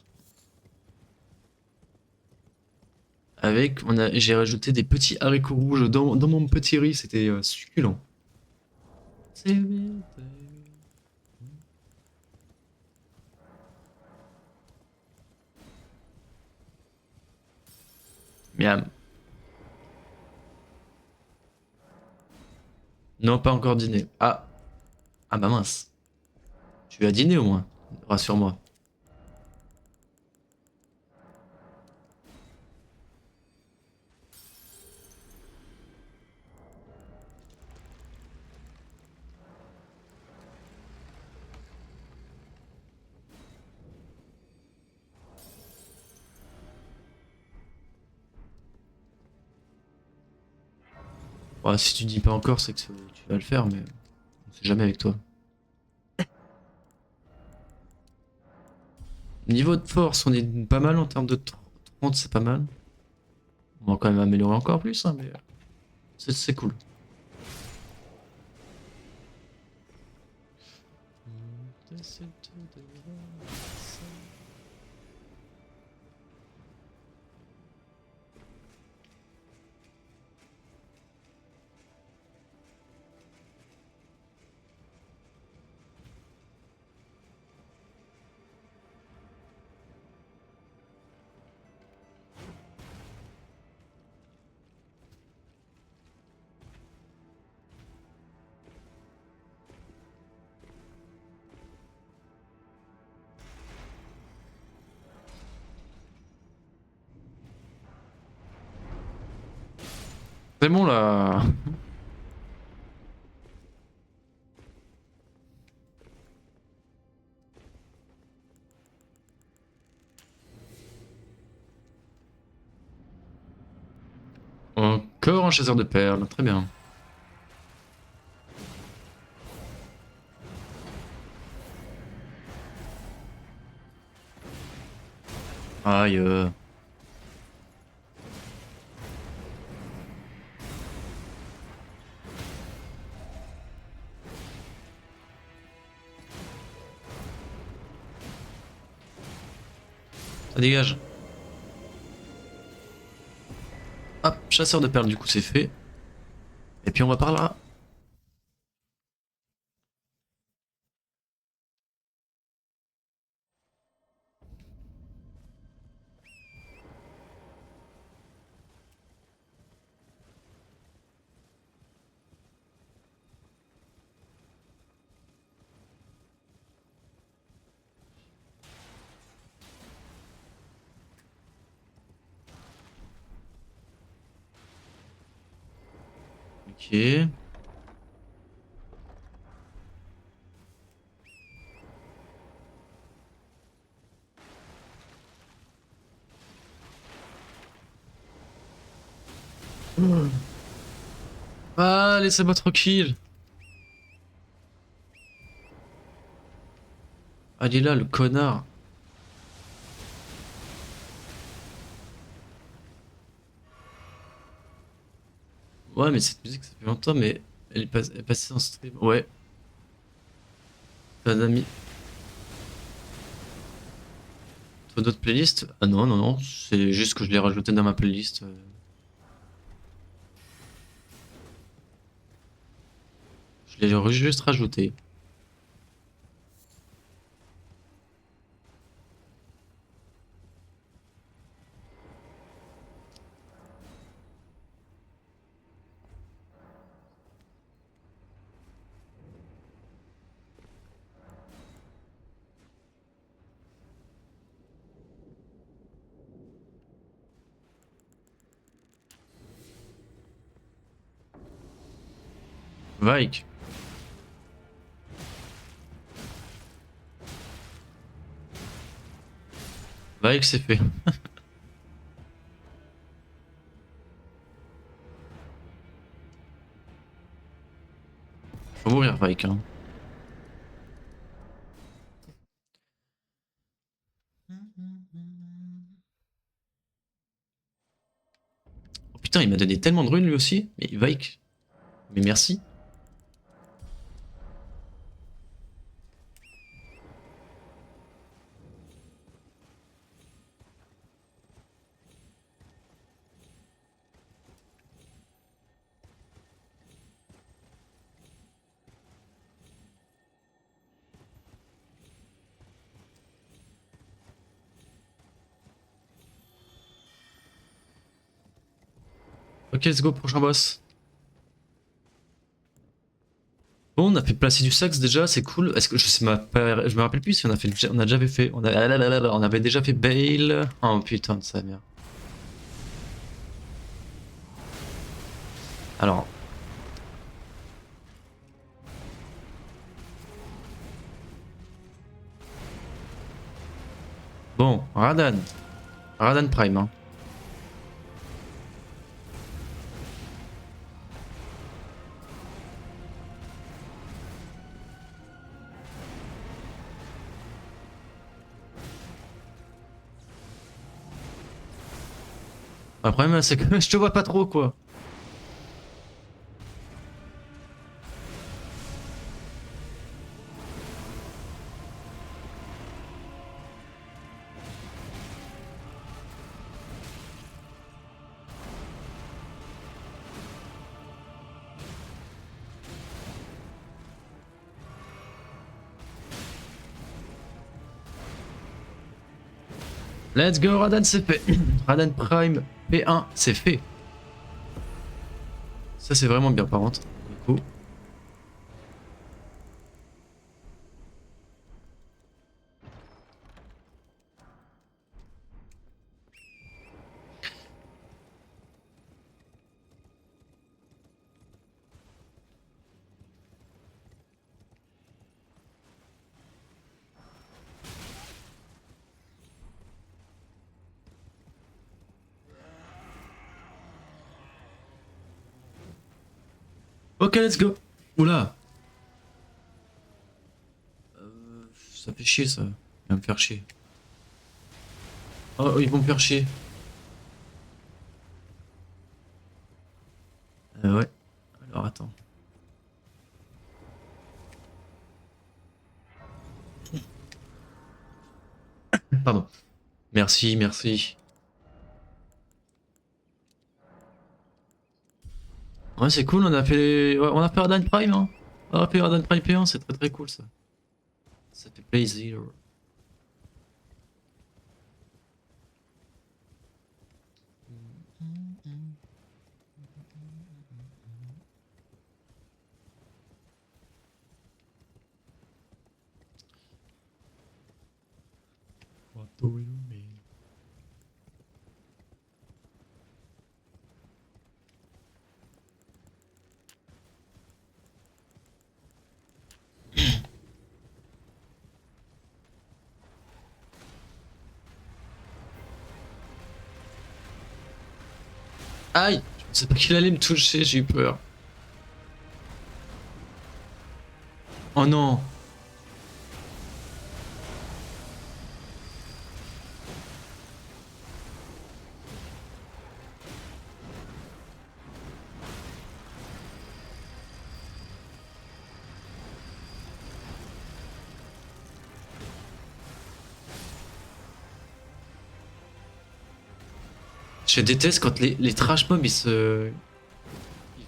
Avec, j'ai rajouté des petits haricots rouges dans mon petit riz, c'était succulent. Miam. Non, pas encore dîné. Ah, ah bah mince. Tu as dîné au moins, rassure-moi. Ouais, si tu dis pas encore, c'est que tu vas le faire, mais on sait jamais avec toi. Niveau de force, on est pas mal en termes de 30, c'est pas mal. On va quand même améliorer encore plus, hein, mais c'est cool. C'est bon là. Encore un chasseur de perles, très bien. Aïe. Ça dégage. Hop, chasseur de perles, du coup, c'est fait. Et puis on va par là. Ok. Ah, laissez-moi tranquille. Ah, il est là, le connard. Ouais, mais cette musique, ça fait longtemps, mais elle est passée en stream. Ouais, t'as d'amis. Toi, d'autres playlists? Ah non, non, non, c'est juste que je l'ai rajouté dans ma playlist. Je l'ai juste rajouté. Vike. Vike, c'est fait. Faut mourir, Vike. Hein. Oh putain, il m'a donné tellement de runes lui aussi. Mais Vike. Mais merci. Ok, let's go, prochain boss. Bon, on a fait placer du sax déjà, c'est cool. Est-ce que je sais je me rappelle plus si on a fait, on a déjà fait, on avait déjà fait Bale. Oh putain de sa mère. Alors, bon, Radan Prime. Hein. Le problème, c'est que je te vois pas trop quoi. Let's go, Radan, c'est fait. Radan Prime P1, c'est fait. Ça, c'est vraiment bien par contre. Du coup. Ok, let's go. Oula. Ça fait chier ça. Il va me faire chier. Oh, ils vont me faire chier. Ouais. Alors attends. Pardon. Merci, merci. Ouais, c'est cool, on a fait Radan Prime, hein. On a fait Radan Prime P1, c'est très très cool ça. Ça fait plaisir. What do you mean? Aïe! Je pensais pas qu'il allait me toucher, j'ai eu peur. Oh non! Je déteste quand les trash mobs ils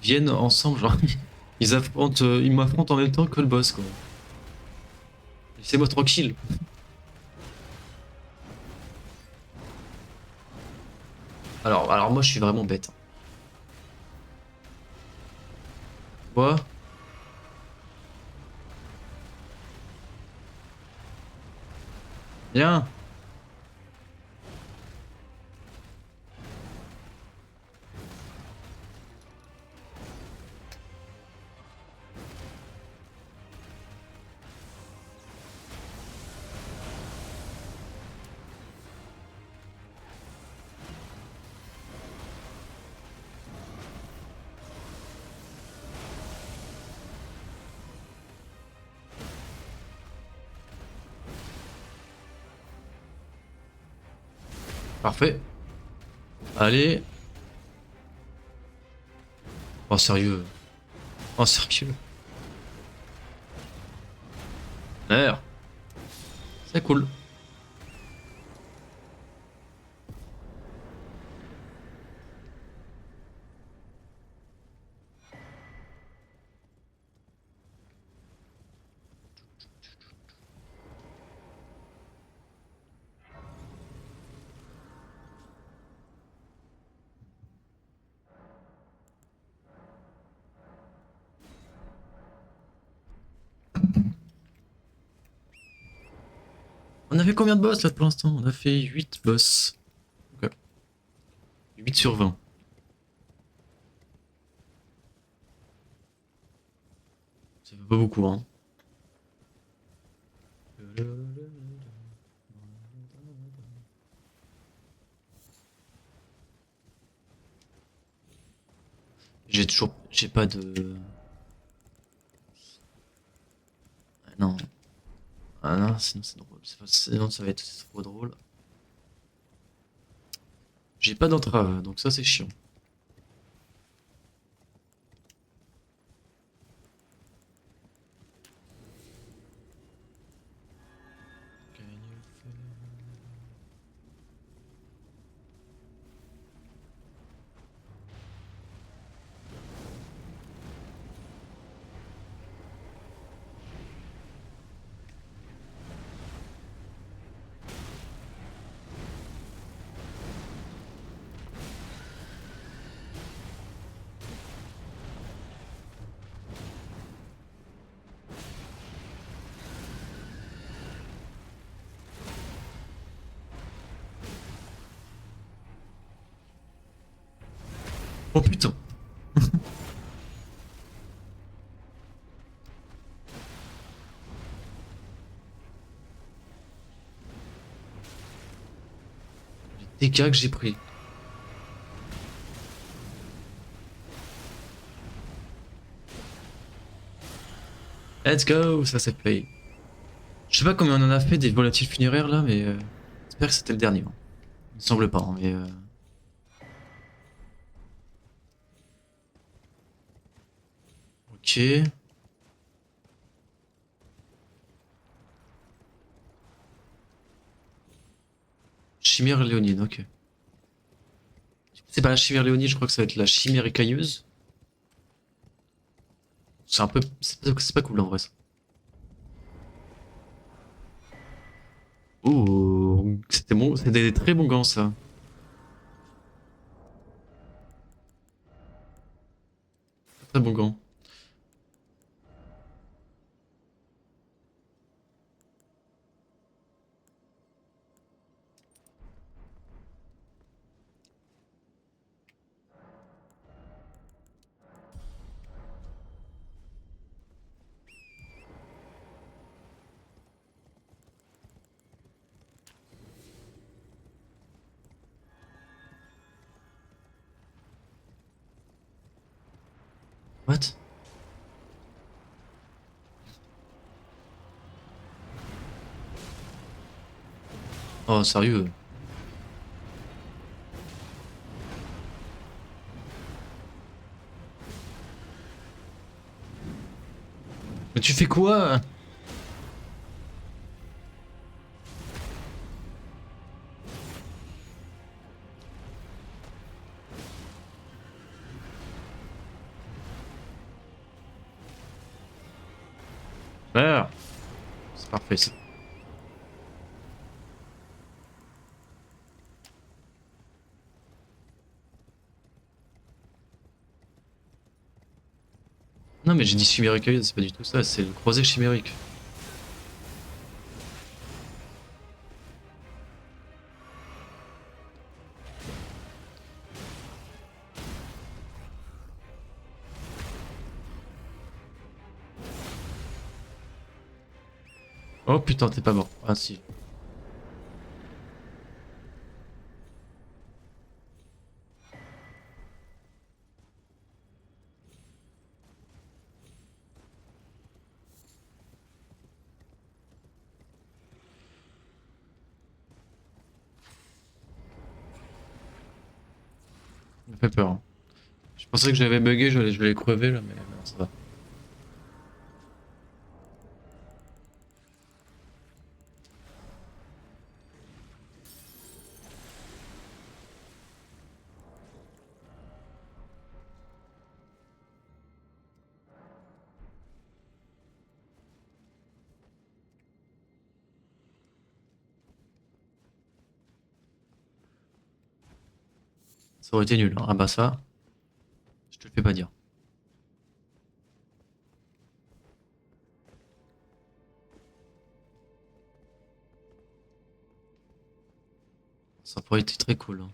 viennent ensemble, genre ils m'affrontent en même temps que le boss quoi. Laissez-moi tranquille. Alors moi je suis vraiment bête. Quoi? Viens! Parfait. Allez. Oh sérieux. Oh sérieux. Merde. C'est cool. On a fait combien de boss là pour l'instant? On a fait 8 boss. Ok. 8 sur 20. Ça fait pas beaucoup, hein. J'ai pas de... Ah non. Ah non, sinon c'est drôle. Sinon ça va être trop drôle. J'ai pas d'entrave, donc ça c'est chiant. Oh putain. Les dégâts que j'ai pris. Let's go, ça c'est play. Je sais pas combien on en a fait des volatiles funéraires là, mais j'espère que c'était le dernier, hein. Il me semble pas, hein, mais ok. Chimère léonine, ok. C'est pas la chimère léonine, je crois que ça va être la chimère écailleuse. C'est un peu... C'est pas cool en vrai ça. Oh, c'était bon, c'était des très bons gants ça. Très bons gants. What? Oh, sérieux? Mais tu fais quoi? Merde. C'est parfait ça. Non mais j'ai dit chimère écailleuse, c'est pas du tout ça, c'est le croisé chimérique. Oh putain, t'es pas mort. Ah si. Ça fait peur. Hein. Je pensais que j'avais bugué, je l'ai crevé là, mais non, ça va. Ça aurait été nul. Hein. Ah bah ça, je te le fais pas dire. Ça pourrait être très cool. Hein.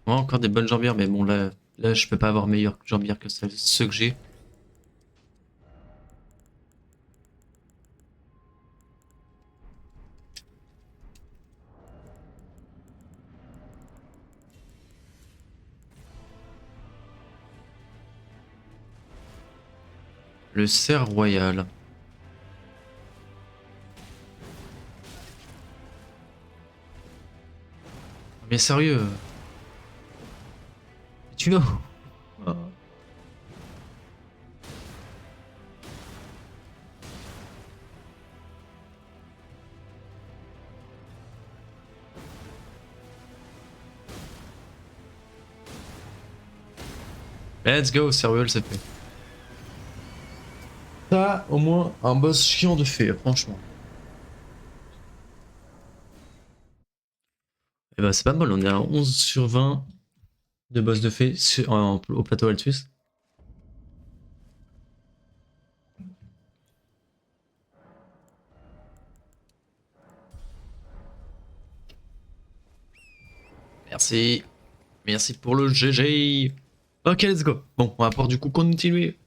Ouais, encore des bonnes jambières, mais bon là je peux pas avoir meilleure jambière que ceux que j'ai. Le cerf royal. Mais sérieux, tu vois. Ah. Let's go, sérieux, c'est fait. Ça, au moins, un boss chiant de fait, franchement. Et bah c'est pas mal, on est à 11 sur 20 de boss de fée au plateau Altus. Merci. Merci pour le GG. Ok, let's go. Bon, on va pouvoir du coup continuer.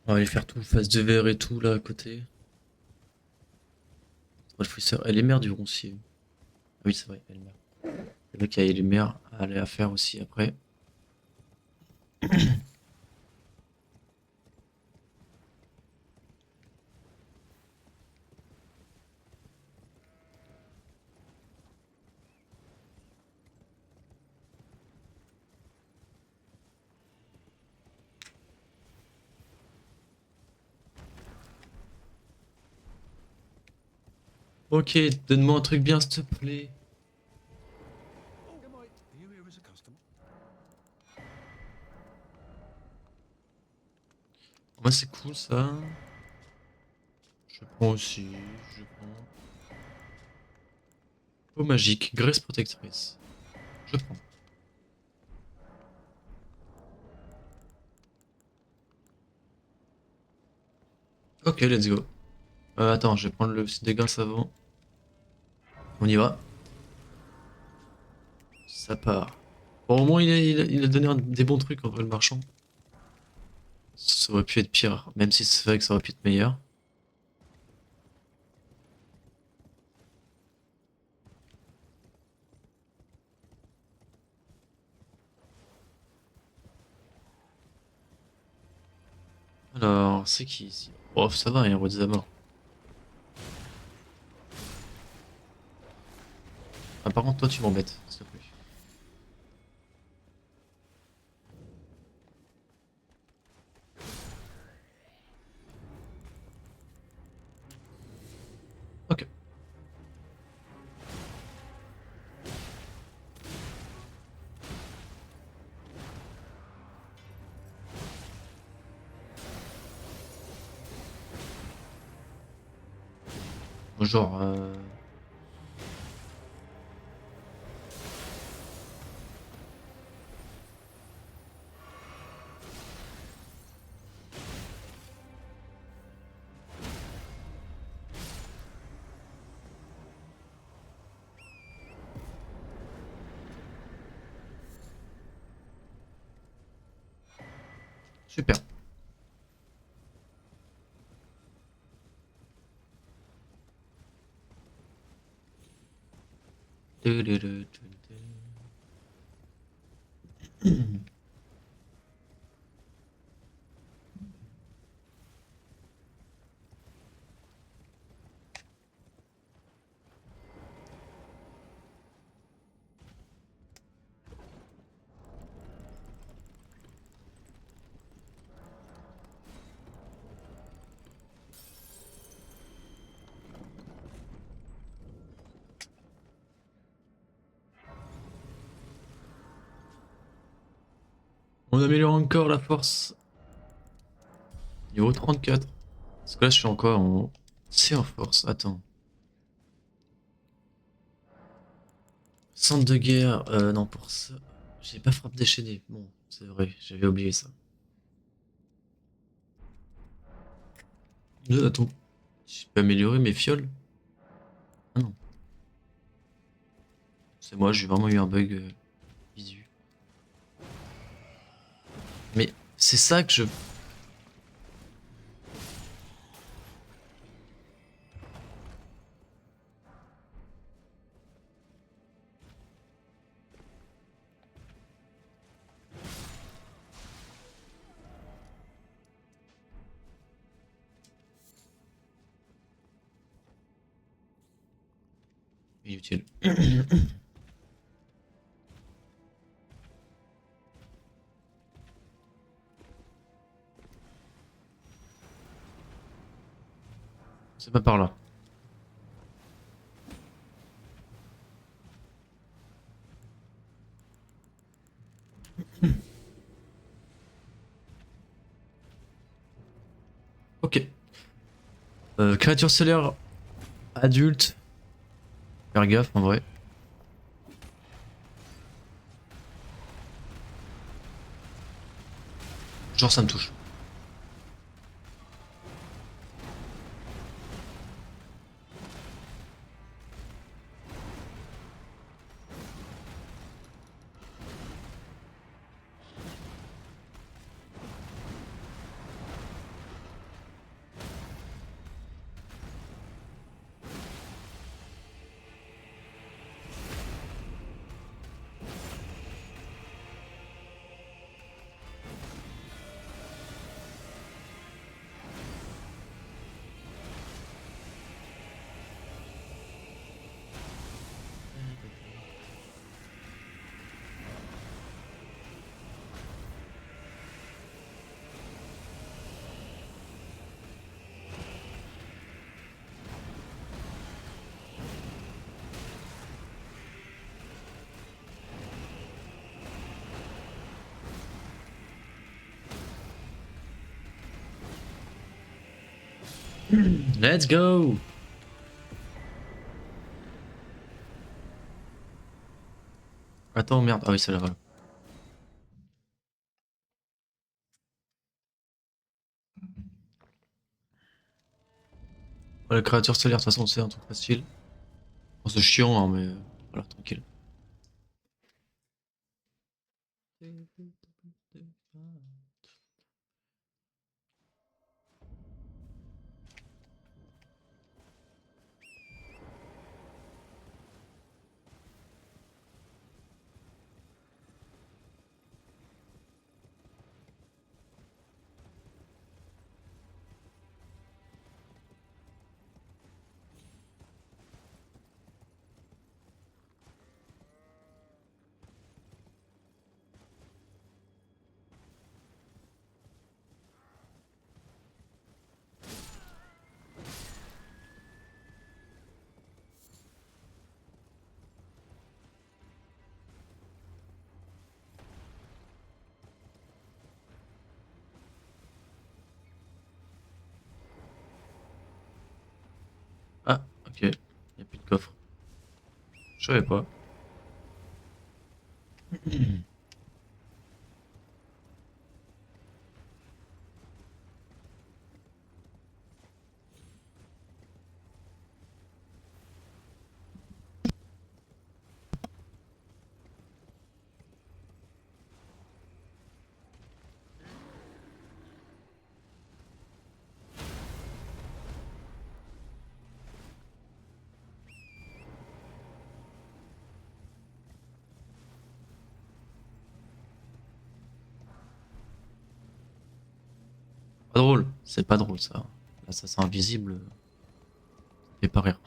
On va aller faire tout, face de verre et tout là à côté. Professeur, elle est mère du roncier. Ah oui, c'est vrai, elle est mère. C'est vrai qu'il y a les mères à aller à faire aussi après. Ok, donne-moi un truc bien, s'il te plaît. Moi, c'est cool ça. Je prends aussi, je prends. Eau magique, graisse protectrice. Je prends. Ok, let's go. Attends, je vais prendre le dégâts avant. On y va. Ça part. Bon, au moins, il a donné des bons trucs en vrai, le marchand. Ça aurait pu être pire, même si c'est vrai que ça aurait pu être meilleur. Alors, c'est qui ici? Oh, ça va, il y a un roi des abords. Ah, par contre, toi, tu m'embêtes, s'il te plaît. Ok. Genre, super. On améliore encore la force. Niveau 34. Parce que là, je suis encore en... C'est en force. Attends. Centre de guerre. Non, pour ça... J'ai pas frappe déchaînée. Bon, c'est vrai, j'avais oublié ça. Attends. Je peux améliorer mes fioles? Ah non. C'est moi, j'ai vraiment eu un bug visu. Mais c'est ça que je... Inutile. C'est pas par là. Ok. Créature solaire adulte. Faire gaffe en vrai. Genre ça me touche. Let's go! Attends, merde. Ah oui, c'est là. Voilà. La créature stellaire, de toute façon, c'est un truc facile. Bon, c'est chiant, hein, mais voilà, tranquille. Ok, y a plus de coffre. Je savais pas. Pas drôle, c'est pas drôle ça. L'assassin invisible fait pas rire.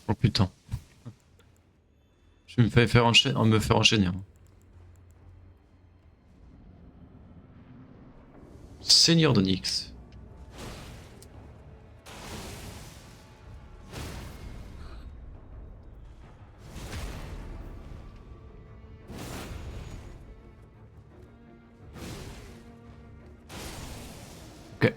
Oh putain. Je me fais faire enchaîner. Hein. Seigneur d'Onyx. Ok.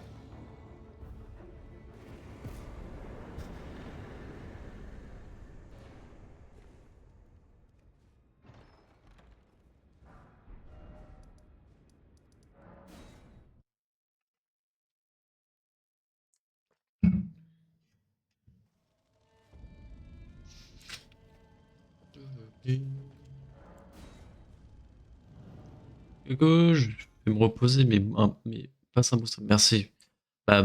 Hugo, je vais me reposer, mais passe un bon sommeil. Merci. Bah,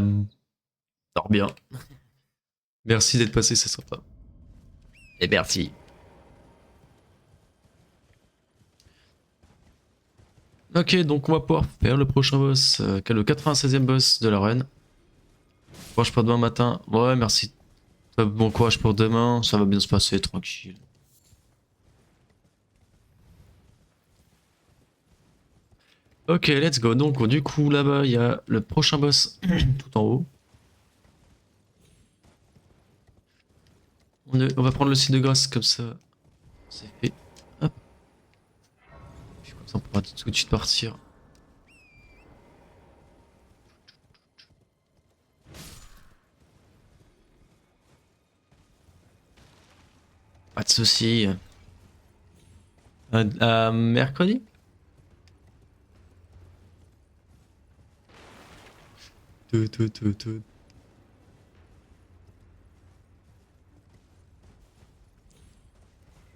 dors bien. Merci d'être passé, c'est sympa. Et merci. Ok, donc on va pouvoir faire le prochain boss, qui est le 96e boss de l'arène. Courage pour demain matin. Ouais, merci. Bon courage pour demain, ça va bien se passer, tranquille. Ok, let's go. Donc, du coup, là-bas, il y a le prochain boss tout en haut. On va prendre le site de grâce, comme ça, c'est fait. Hop. Puis comme ça, on pourra tout de suite partir. Pas de soucis. À mercredi? Tout.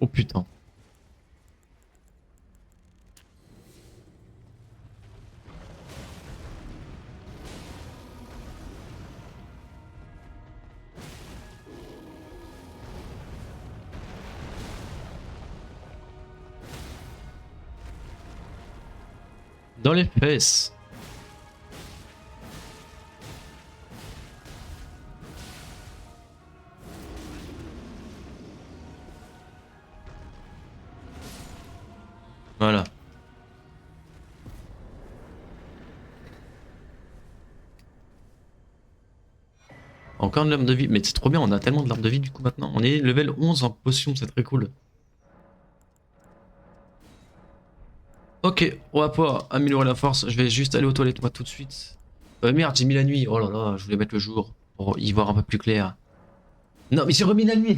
Oh putain. Dans les fesses. Voilà. Encore une larme de vie. Mais c'est trop bien, on a tellement de larmes de vie du coup maintenant. On est level 11 en potion, c'est très cool. Ok, on va pouvoir améliorer la force. Je vais juste aller aux toilettes moi tout de suite. Merde, j'ai mis la nuit. Oh là là, je voulais mettre le jour pour y voir un peu plus clair. Non, mais j'ai remis la nuit.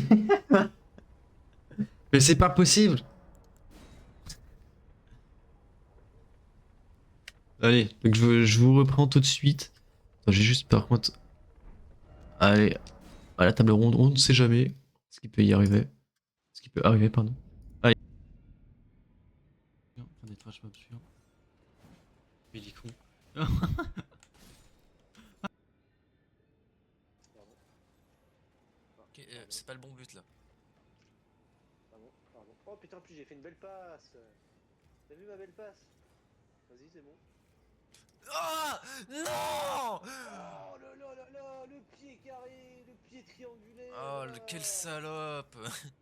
Mais c'est pas possible. Allez, donc je vous reprends tout de suite. Attends, j'ai juste par contre. Allez, à la table ronde, on ne sait jamais. Ce qui peut y arriver. Ce qui peut arriver, pardon. Allez. Fin des trash mobs sûr. Mais il est con. Pardon, Ok, c'est pas le bon but là. pardon. Oh putain, puis j'ai fait une belle passe. T'as vu ma belle passe? Vas-y, c'est bon. Ah non. Oh là là là là, le pied carré, le pied triangulaire. Oh, quelle salope. C'est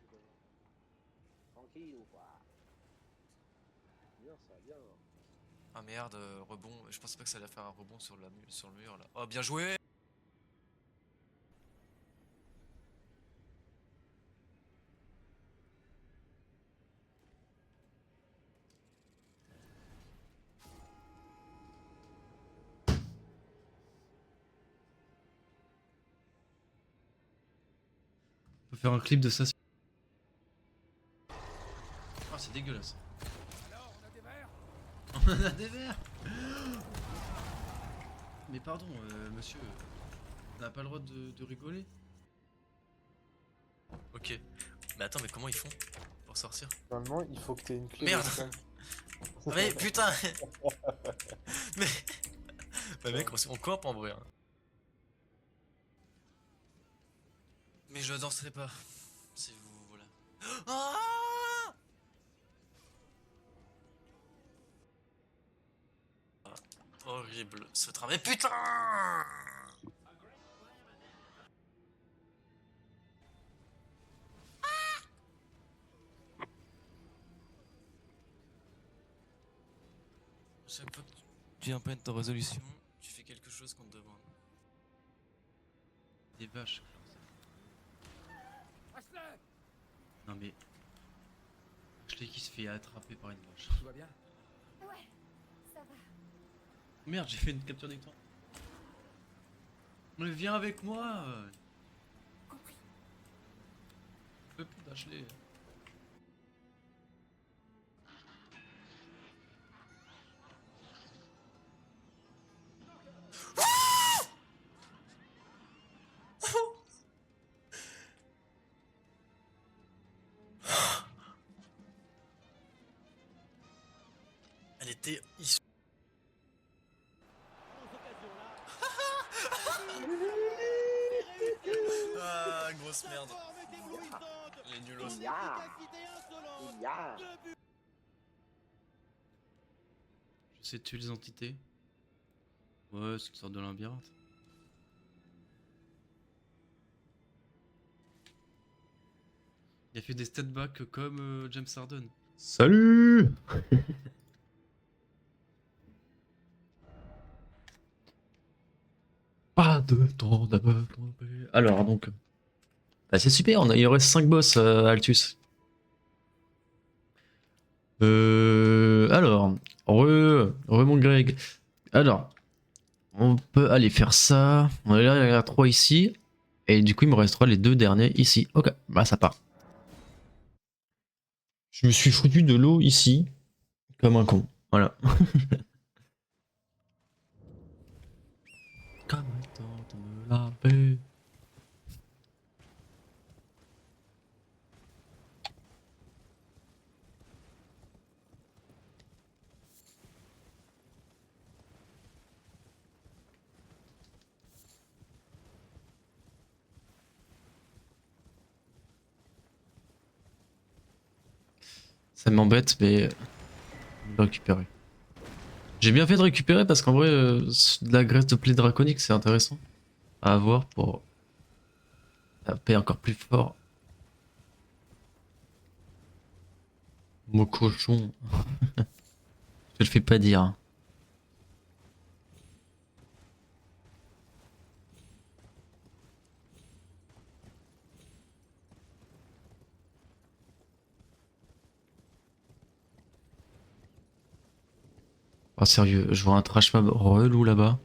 quoi? Tranquille ou quoi? Bien ça, bien. Ah merde, rebond. Je pensais pas que ça allait faire un rebond sur, sur le mur là. Oh, bien joué. On peut faire un clip de ça. Ah, c'est dégueulasse. Alors, on a des verres? On a des verres. Mais pardon, monsieur, on n'a pas le droit de rigoler. Ok. Mais attends, mais comment ils font pour sortir? Normalement, il faut que tu aies une clé. Merde. de com. Mais putain. Mais... Bah mec, on campe en vrai. Hein. Mais je danserai pas. Si vous... Voilà. Ah, horrible ce train. Mais putain. Chaque fois que tu viens pas de ta résolution, tu fais quelque chose qu'on te demande. Des vaches. Ashley! Non mais... Ashley qui se fait attraper par une vache. Tout va bien? Ouais, ça va. Merde, j'ai fait une capture d'écran. Mais viens avec moi. Compris. Je peux plus d'Ashley. Elle était issue. Ah, grosse merde. Les nulos. Ya. Ya. Je sais tuer les entités. Ouais, c'est une sorte de labyrinthe. Il a fait des stat back comme James Harden. Salut. Pas de temps d'attendre. Alors donc. Bah, c'est super, il reste 5 boss Altus. Alors, mon Greg. Alors, on peut aller faire ça. On est là, il y en a 3 ici. Et du coup, il me restera les 2 derniers ici. Ok, bah ça part. Je me suis foutu de l'eau ici, comme un con. Voilà. Comme le temps de me laver. Ça m'embête, mais on va récupérer. J'ai bien fait de récupérer parce qu'en vrai, de la graisse de plaie draconique, c'est intéressant à avoir pour taper encore plus fort. Mon cochon. Je le fais pas dire. Hein. Oh sérieux, je vois un trash mob relou là-bas.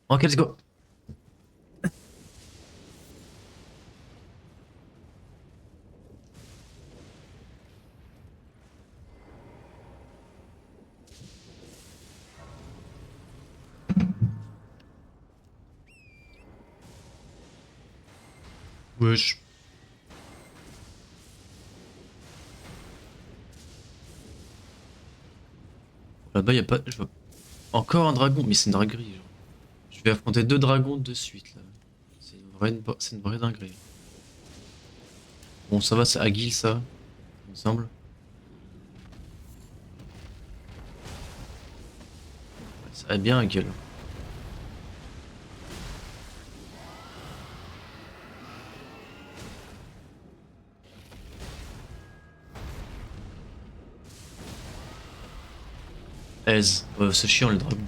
Ok, let's go. Wesh. Là-bas, y a pas. Je vois encore un dragon, mais c'est une dinguerie. Genre. Je vais affronter 2 dragons de suite là. C'est une vraie dinguerie. Bon, ça va, c'est Aguil ça, il me semble. Ouais, ça va bien Aguil. Aise. C'est chiant le dragon.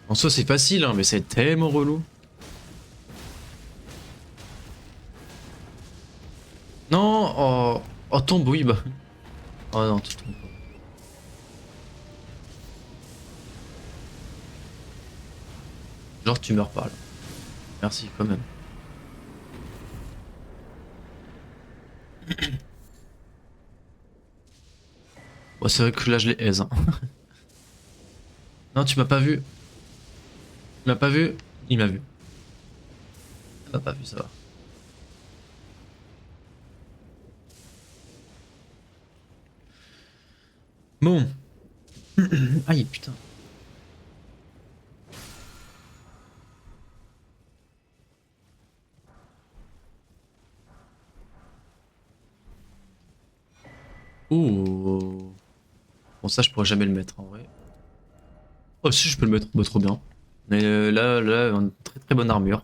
En soi, c'est facile, hein, mais c'est tellement relou. Non, oh, oh tombe, oui, bah. Oh non, tu tombes pas. Genre, tu meurs pas là. Merci, quand même. Bon, c'est vrai que là, je les aise. Hein. Non, tu m'as pas vu. Tu m'as pas vu. Il m'a vu. Il m'a pas vu, ça va. Bon. Aïe, putain. Oh. Bon, ça, je pourrais jamais le mettre en vrai. Oh, si, je peux le mettre. Bah, trop bien. Mais là, une très très bonne armure.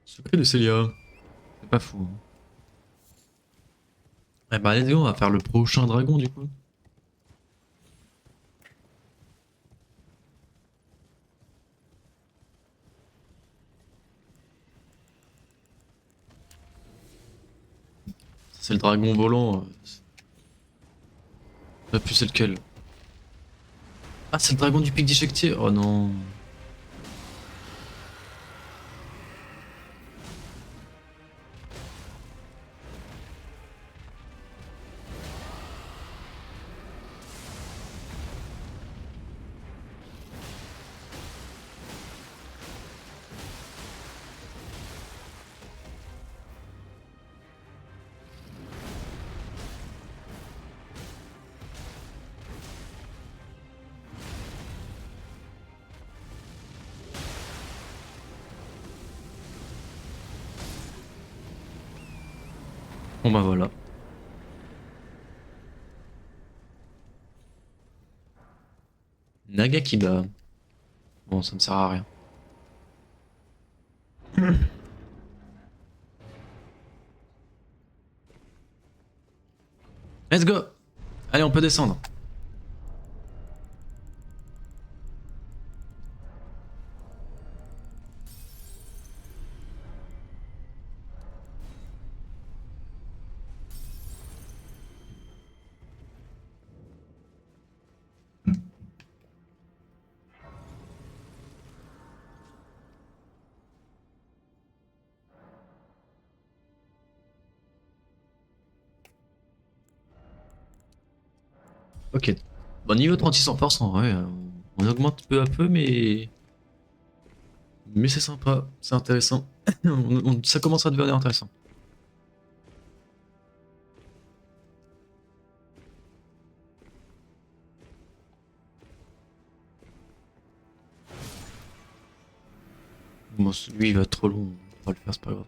Secret de Célia. C'est pas fou. Hein. Eh bah, let's go, on va faire le prochain dragon du coup. C'est le dragon volant. Je sais plus c'est lequel. Ah, c'est le dragon du pic d'éjectier. Oh non. Bon bah voilà. Nagakiba. Bon, ça me sert à rien. Let's go. Allez, on peut descendre. Ok. Bon, niveau 36 en force, en vrai, on augmente peu à peu, mais c'est sympa, c'est intéressant. Ça commence à devenir intéressant. Bon, lui, il va être trop long, on va le faire, c'est pas grave.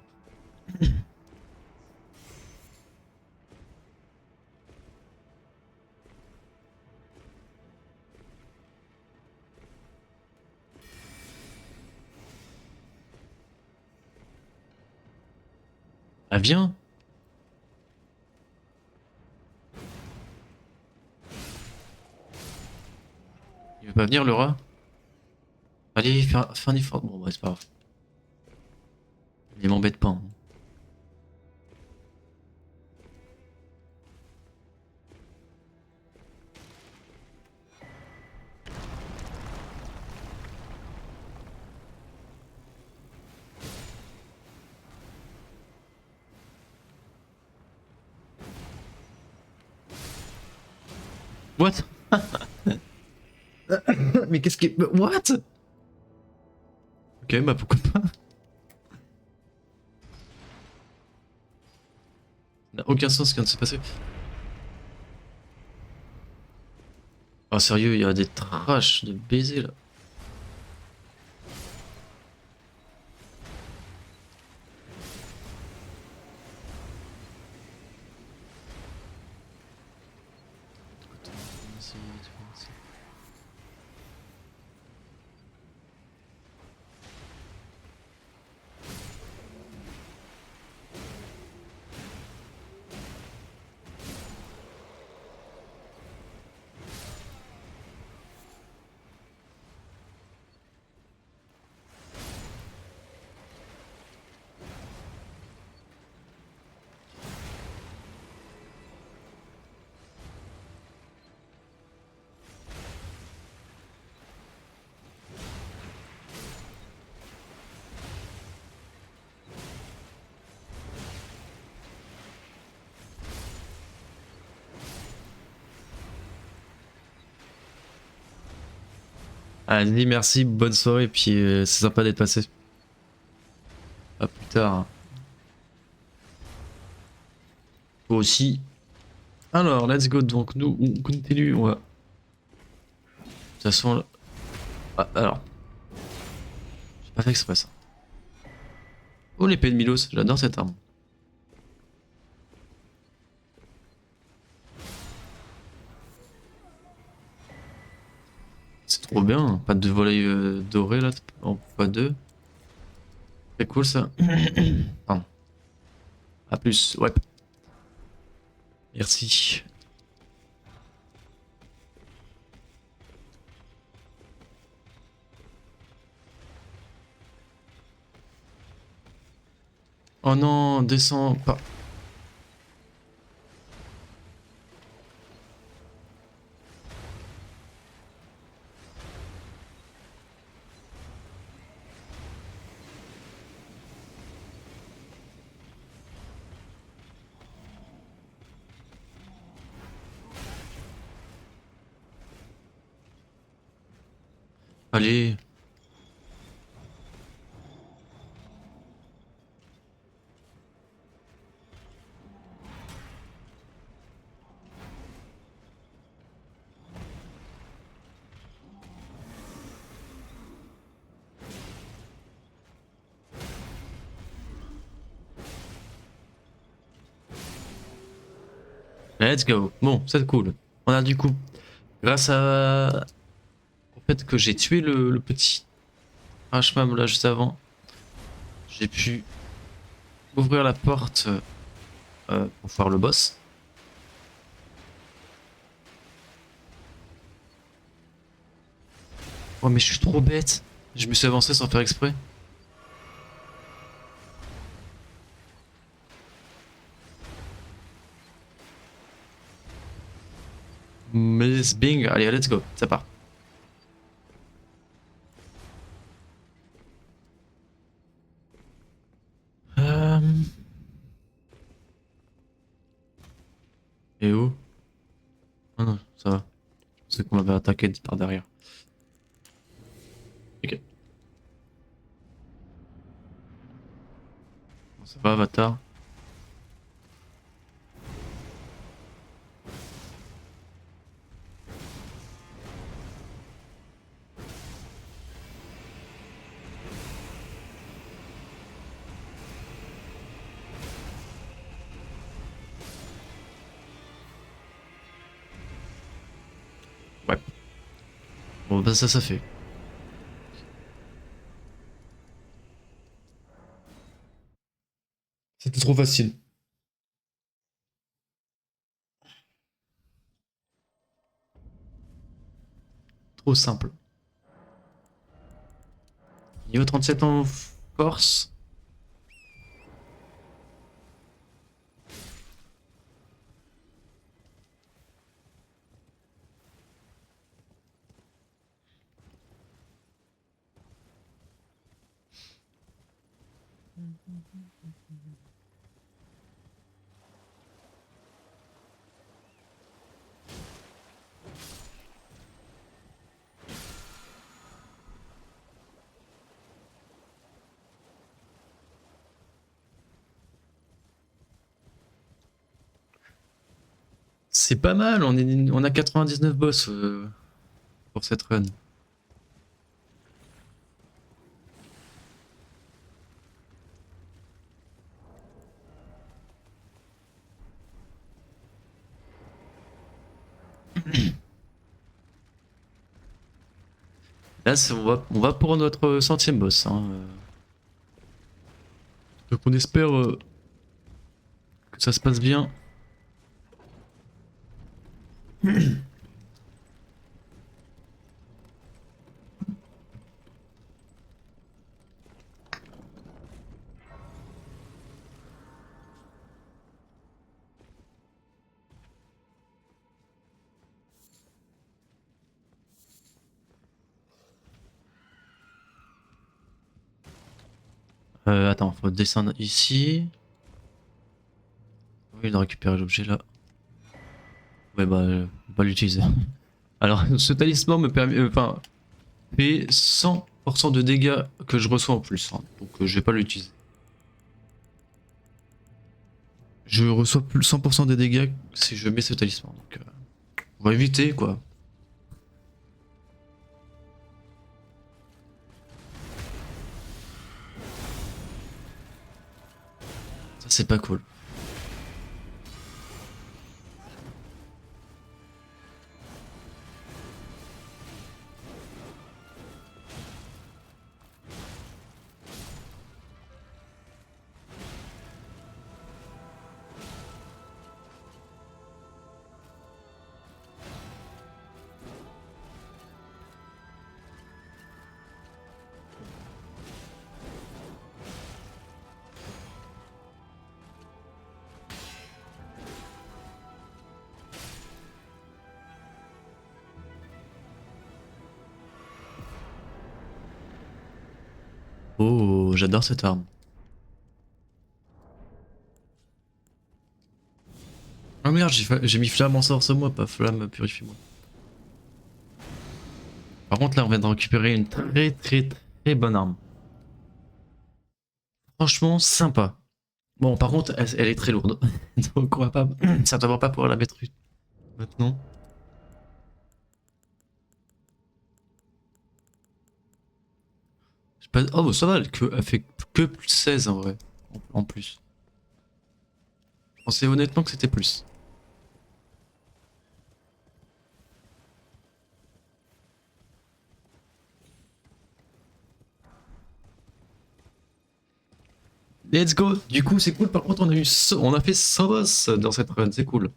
Ah, viens. Il veut pas venir, le rat? Allez, fais un effort. Bon, bah, c'est pas grave. Il m'embête pas, hein. What? Mais qu'est-ce qui... What? Ok, bah pourquoi pas? Ça n'a aucun sens ce qui vient de se passer. Oh sérieux, il y a des trash de baisers là. Allez, merci, bonne soirée, puis c'est sympa d'être passé. À plus tard. Toi aussi. Alors, let's go, donc nous, on continue, on va... De toute façon, là... Ah, alors... J'ai pas fait exprès ça. Oh, l'épée de Milos, j'adore cette arme. C'est trop bien, pas de volaille dorée là, en x2. C'est cool ça. Pardon. A plus, ouais. Merci. Oh non, descends pas. Allez. Let's go. Bon, c'est cool. On a du coup, grâce à... au fait que j'ai tué le petit Hashmam là juste avant, j'ai pu ouvrir la porte pour voir le boss. Oh mais je suis trop bête. Je me suis avancé sans faire exprès. Miss Bing, allez, let's go, ça part. Et où? Ah non, ça va. Je pensais qu'on m'avait attaqué par derrière. Ok. Bon, ça va, Avatar? Ouais. Bon, bah ça fait. C'était trop facile. Trop simple. Niveau 37 en force. C'est pas mal, on a 99 boss pour cette run. Là, on va pour notre centième boss. Hein. Donc on espère que ça se passe bien. Attends, faut descendre ici. Oui, il a récupéré l'objet là. Ouais, bah, on va l'utiliser. Alors, ce talisman me permet. Enfin, fait 100% de dégâts que je reçois en plus. Hein, donc, je vais pas l'utiliser. Je reçois plus 100% des dégâts si je mets ce talisman. Donc, on va éviter quoi. Ça, c'est pas cool. Oh, j'adore cette arme. Ah merde, j'ai mis flamme en source moi, pas flamme purifie-moi. Par contre là on vient de récupérer une très bonne arme. Franchement sympa. Bon par contre elle est très lourde. Donc on va pas. Certainement pas pouvoir la mettre maintenant. Je sais pas- Oh bah, ça va, elle fait que plus 16 en vrai. En plus. Je pensais honnêtement que c'était plus. Let's go. Du coup c'est cool, par contre on a fait 100 boss dans cette run, c'est cool.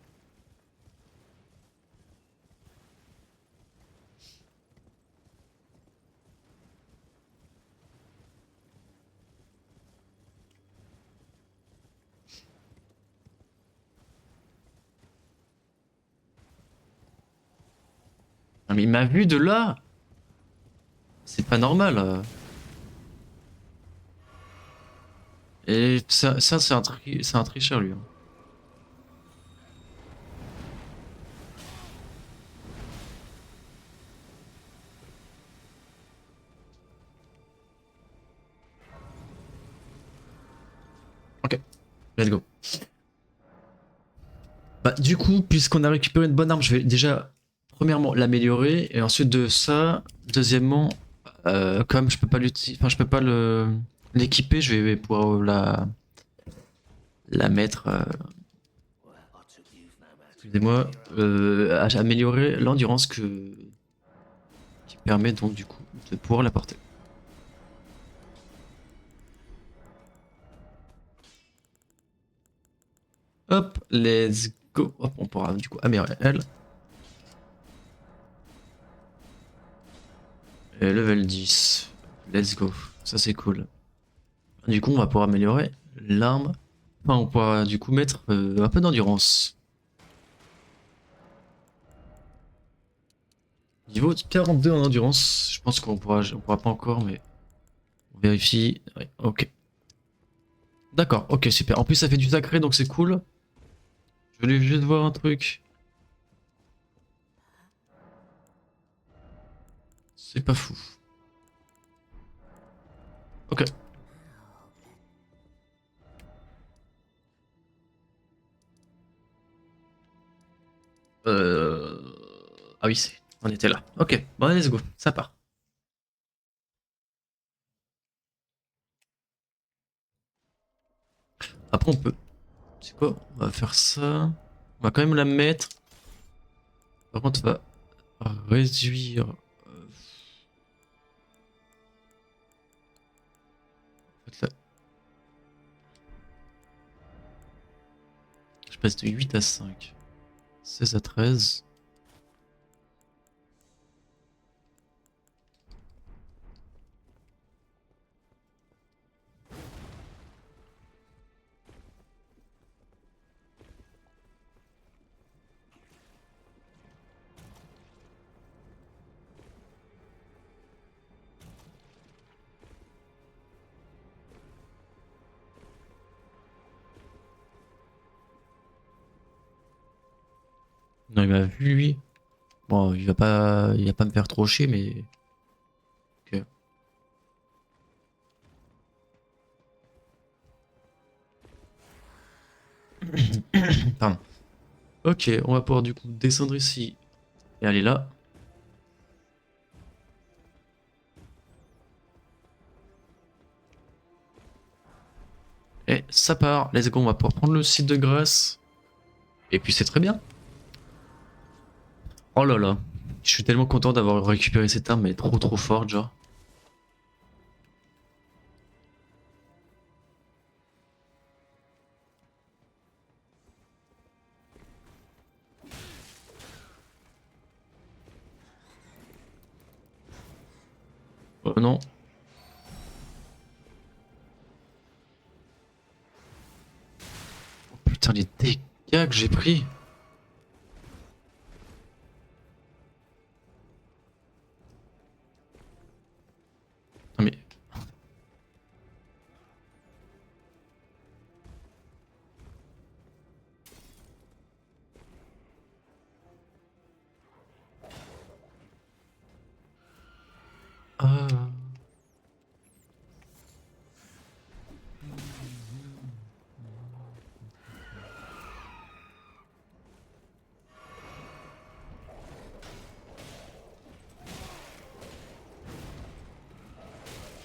Ah, mais il m'a vu de là. C'est pas normal. Et ça c'est c'est un tricheur lui. Hein. Ok, let's go. Bah, du coup, puisqu'on a récupéré une bonne arme, je vais déjà, premièrement, l'améliorer. Et ensuite de ça, deuxièmement, comme je peux pas l'utiliser, enfin, je peux pas l'équiper, je vais pouvoir la mettre, excusez-moi, à améliorer l'endurance qui permet donc, du coup, de pouvoir la porter. Hop, let's go. Hop, on pourra du coup améliorer elle. Et level 10. Let's go. Ça c'est cool. Du coup, on va pouvoir améliorer l'arme. Enfin, on pourra du coup mettre un peu d'endurance. Niveau 42 en endurance. Je pense on pourra pas encore, mais on vérifie. Ouais, ok. D'accord, ok, super. En plus, ça fait du sacré, donc c'est cool. Je voulais juste voir un truc. C'est pas fou. Ok. Ah oui, on était là. Ok, bon, let's go, ça part. Après, on peut. C'est quoi? On va faire ça. On va quand même la mettre. Par contre, on va réduire. En fait, là, je passe de 8 à 5. 16 à 13. Non, il m'a vu, lui. Bon, il va pas me faire trop chier, mais. Ok. Pardon. Ok, on va pouvoir du coup descendre ici et aller là. Et ça part. Let's go, on va pouvoir prendre le site de grâce. Et puis c'est très bien. Oh là là. Je suis tellement content d'avoir récupéré cette arme, elle est trop forte, genre. Oh non. Oh, putain, les dégâts que j'ai pris. Non mais. Ah.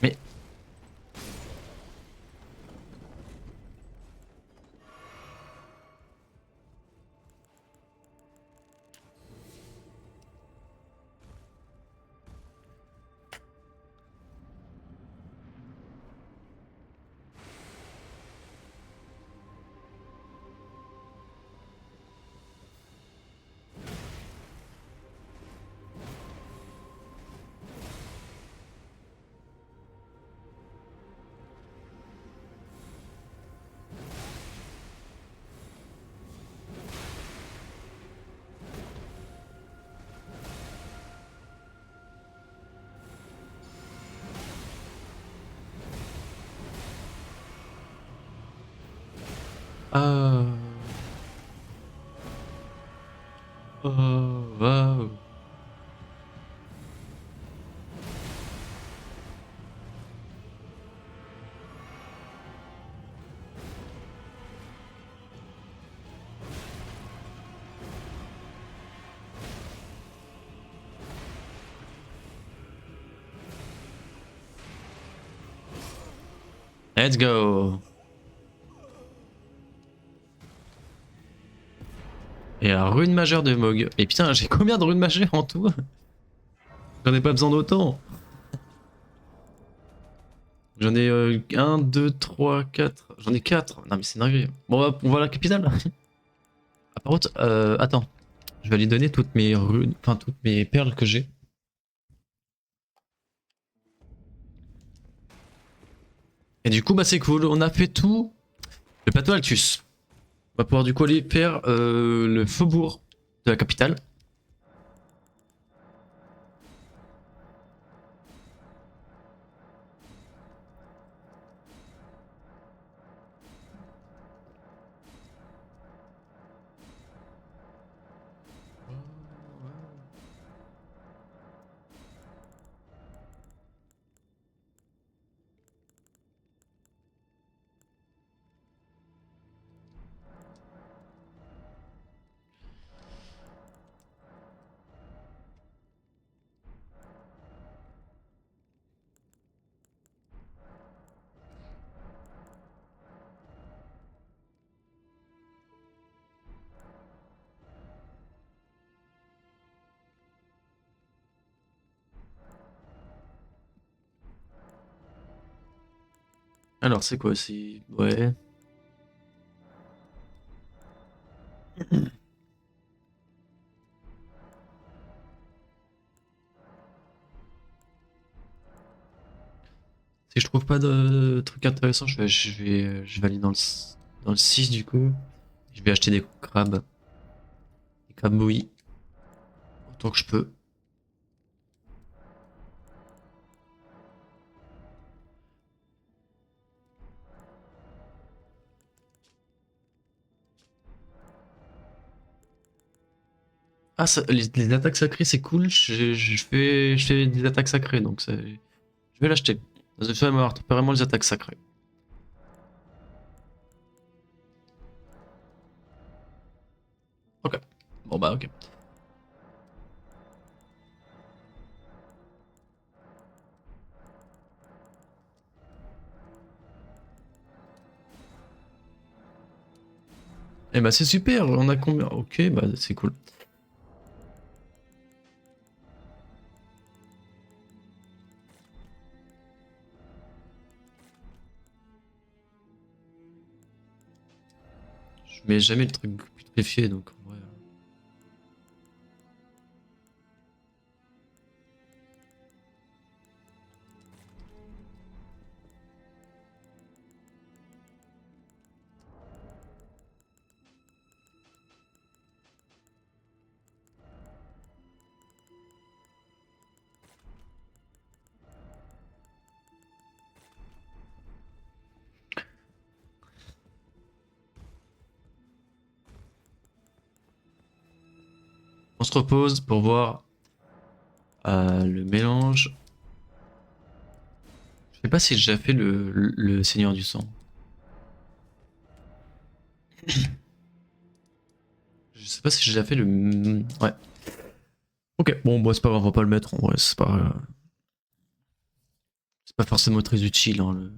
Mais. Ah. Oh, waouh. Let's go. Et la rune majeure de Mog. Et putain, j'ai combien de runes majeures en tout? J'en ai pas besoin d'autant. J'en ai 1, 2, 3, 4. J'en ai 4. Non mais c'est dingue. Bon, on va à la capitale. Ah, par contre, attends. Je vais lui donner toutes mes runes, enfin toutes mes perles que j'ai. Et du coup, bah c'est cool. On a fait tout. Le plateau Altus. On va pouvoir du coup aller faire le faubourg de la capitale. Alors c'est quoi? C'est... Ouais. Si je trouve pas de trucs intéressants, je vais aller dans le 6 du coup. Je vais acheter des crabes. Des crabes bouillis. Autant que je peux. Ah, les attaques sacrées, c'est cool. Je fais des attaques sacrées, donc je vais l'acheter. Je vais avoir vraiment les attaques sacrées. Ok. Bon bah ok. Eh bah c'est super, on a combien? Ok, bah c'est cool. Je mets jamais le truc putréfié, donc en vrai. On se repose pour voir le mélange. Je sais pas si j'ai déjà fait le Seigneur du Sang. Je sais pas si j'ai déjà fait le... Ouais. Ok, bon, bah, c'est pas grave, on va pas le mettre. En vrai, c'est pas forcément très utile. Hein,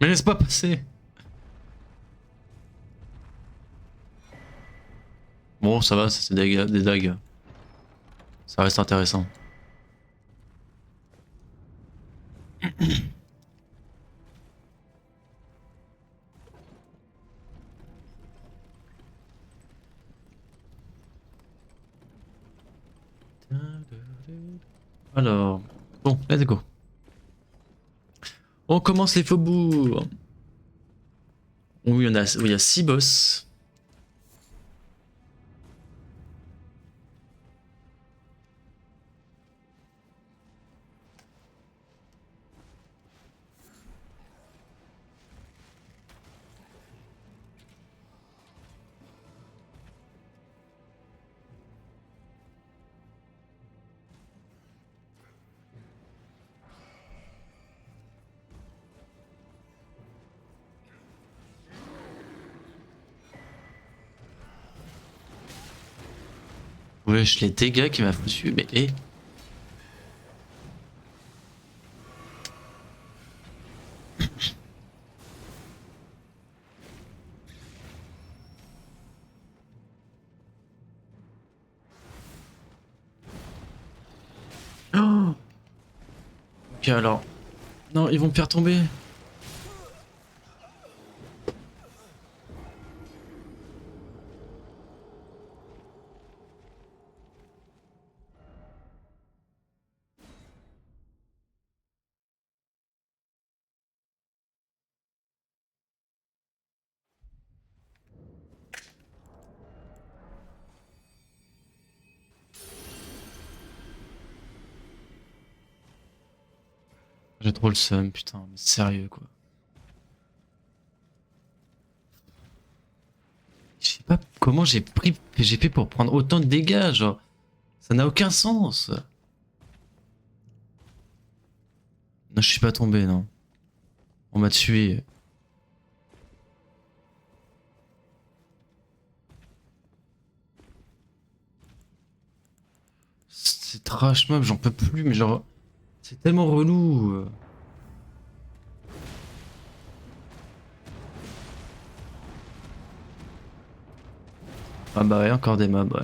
Mais laisse pas passer. Bon, ça va, c'est des dagues. Ça reste intéressant. Alors, bon, let's go. On commence les faubourgs. Où il y a 6 boss. Wesh, les dégâts qu'il m'a foutu, mais hé. Oh. Ok, alors. Non, ils vont me faire tomber. J'ai trop le seum, putain, mais sérieux quoi. Je sais pas comment j'ai fait pour prendre autant de dégâts, genre. Ça n'a aucun sens. Non, je suis pas tombé, non. On m'a tué. C'est trash mob, j'en peux plus, mais genre. C'est tellement relou. Ah bah ouais, encore des mobs, ouais.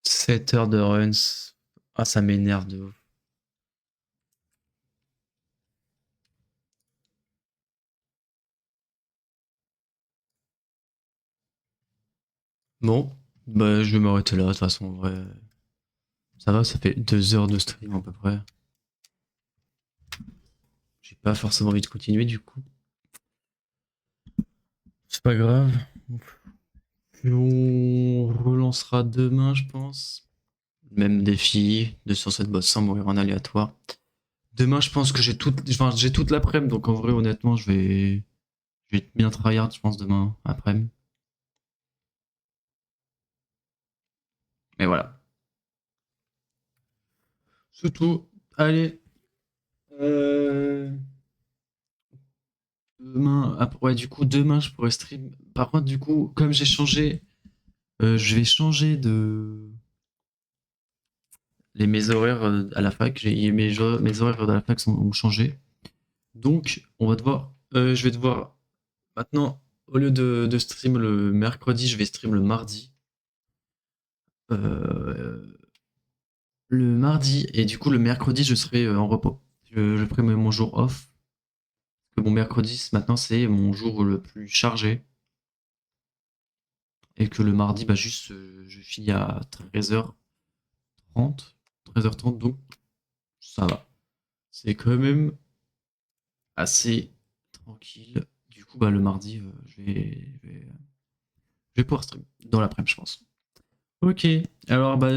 Sept heures de runs. Ah, ça m'énerve de ouf. Bon, bah je vais m'arrêter là, de toute façon, en vrai. Ça va, ça fait 2 heures de stream à peu près. J'ai pas forcément envie de continuer du coup. C'est pas grave. On relancera demain, je pense. Même défi, 207 boss sans mourir en aléatoire. Demain, je pense que j'ai toute l'après-midi, donc en vrai, honnêtement, je vais bien tryhard, je pense, demain après-midi. Mais voilà. C'est tout. Allez. Demain, ouais, du coup, demain, je pourrais stream. Par contre, du coup, comme j'ai changé, je vais changer de mes horaires à la fac. Mes horaires à la fac ont changé. Donc, je vais devoir maintenant, au lieu de stream le mercredi, je vais stream le mardi. Euh, le mardi, et du coup, le mercredi, je serai en repos. Je ferai mon jour off. Parce que mon mercredi, maintenant, c'est mon jour le plus chargé. Et que le mardi, bah, juste, je finis à 13h30. 13h30, donc ça va. C'est quand même assez tranquille. Du coup, bah, le mardi, je vais pouvoir stream dans l'après-midi, je pense. Ok, alors bah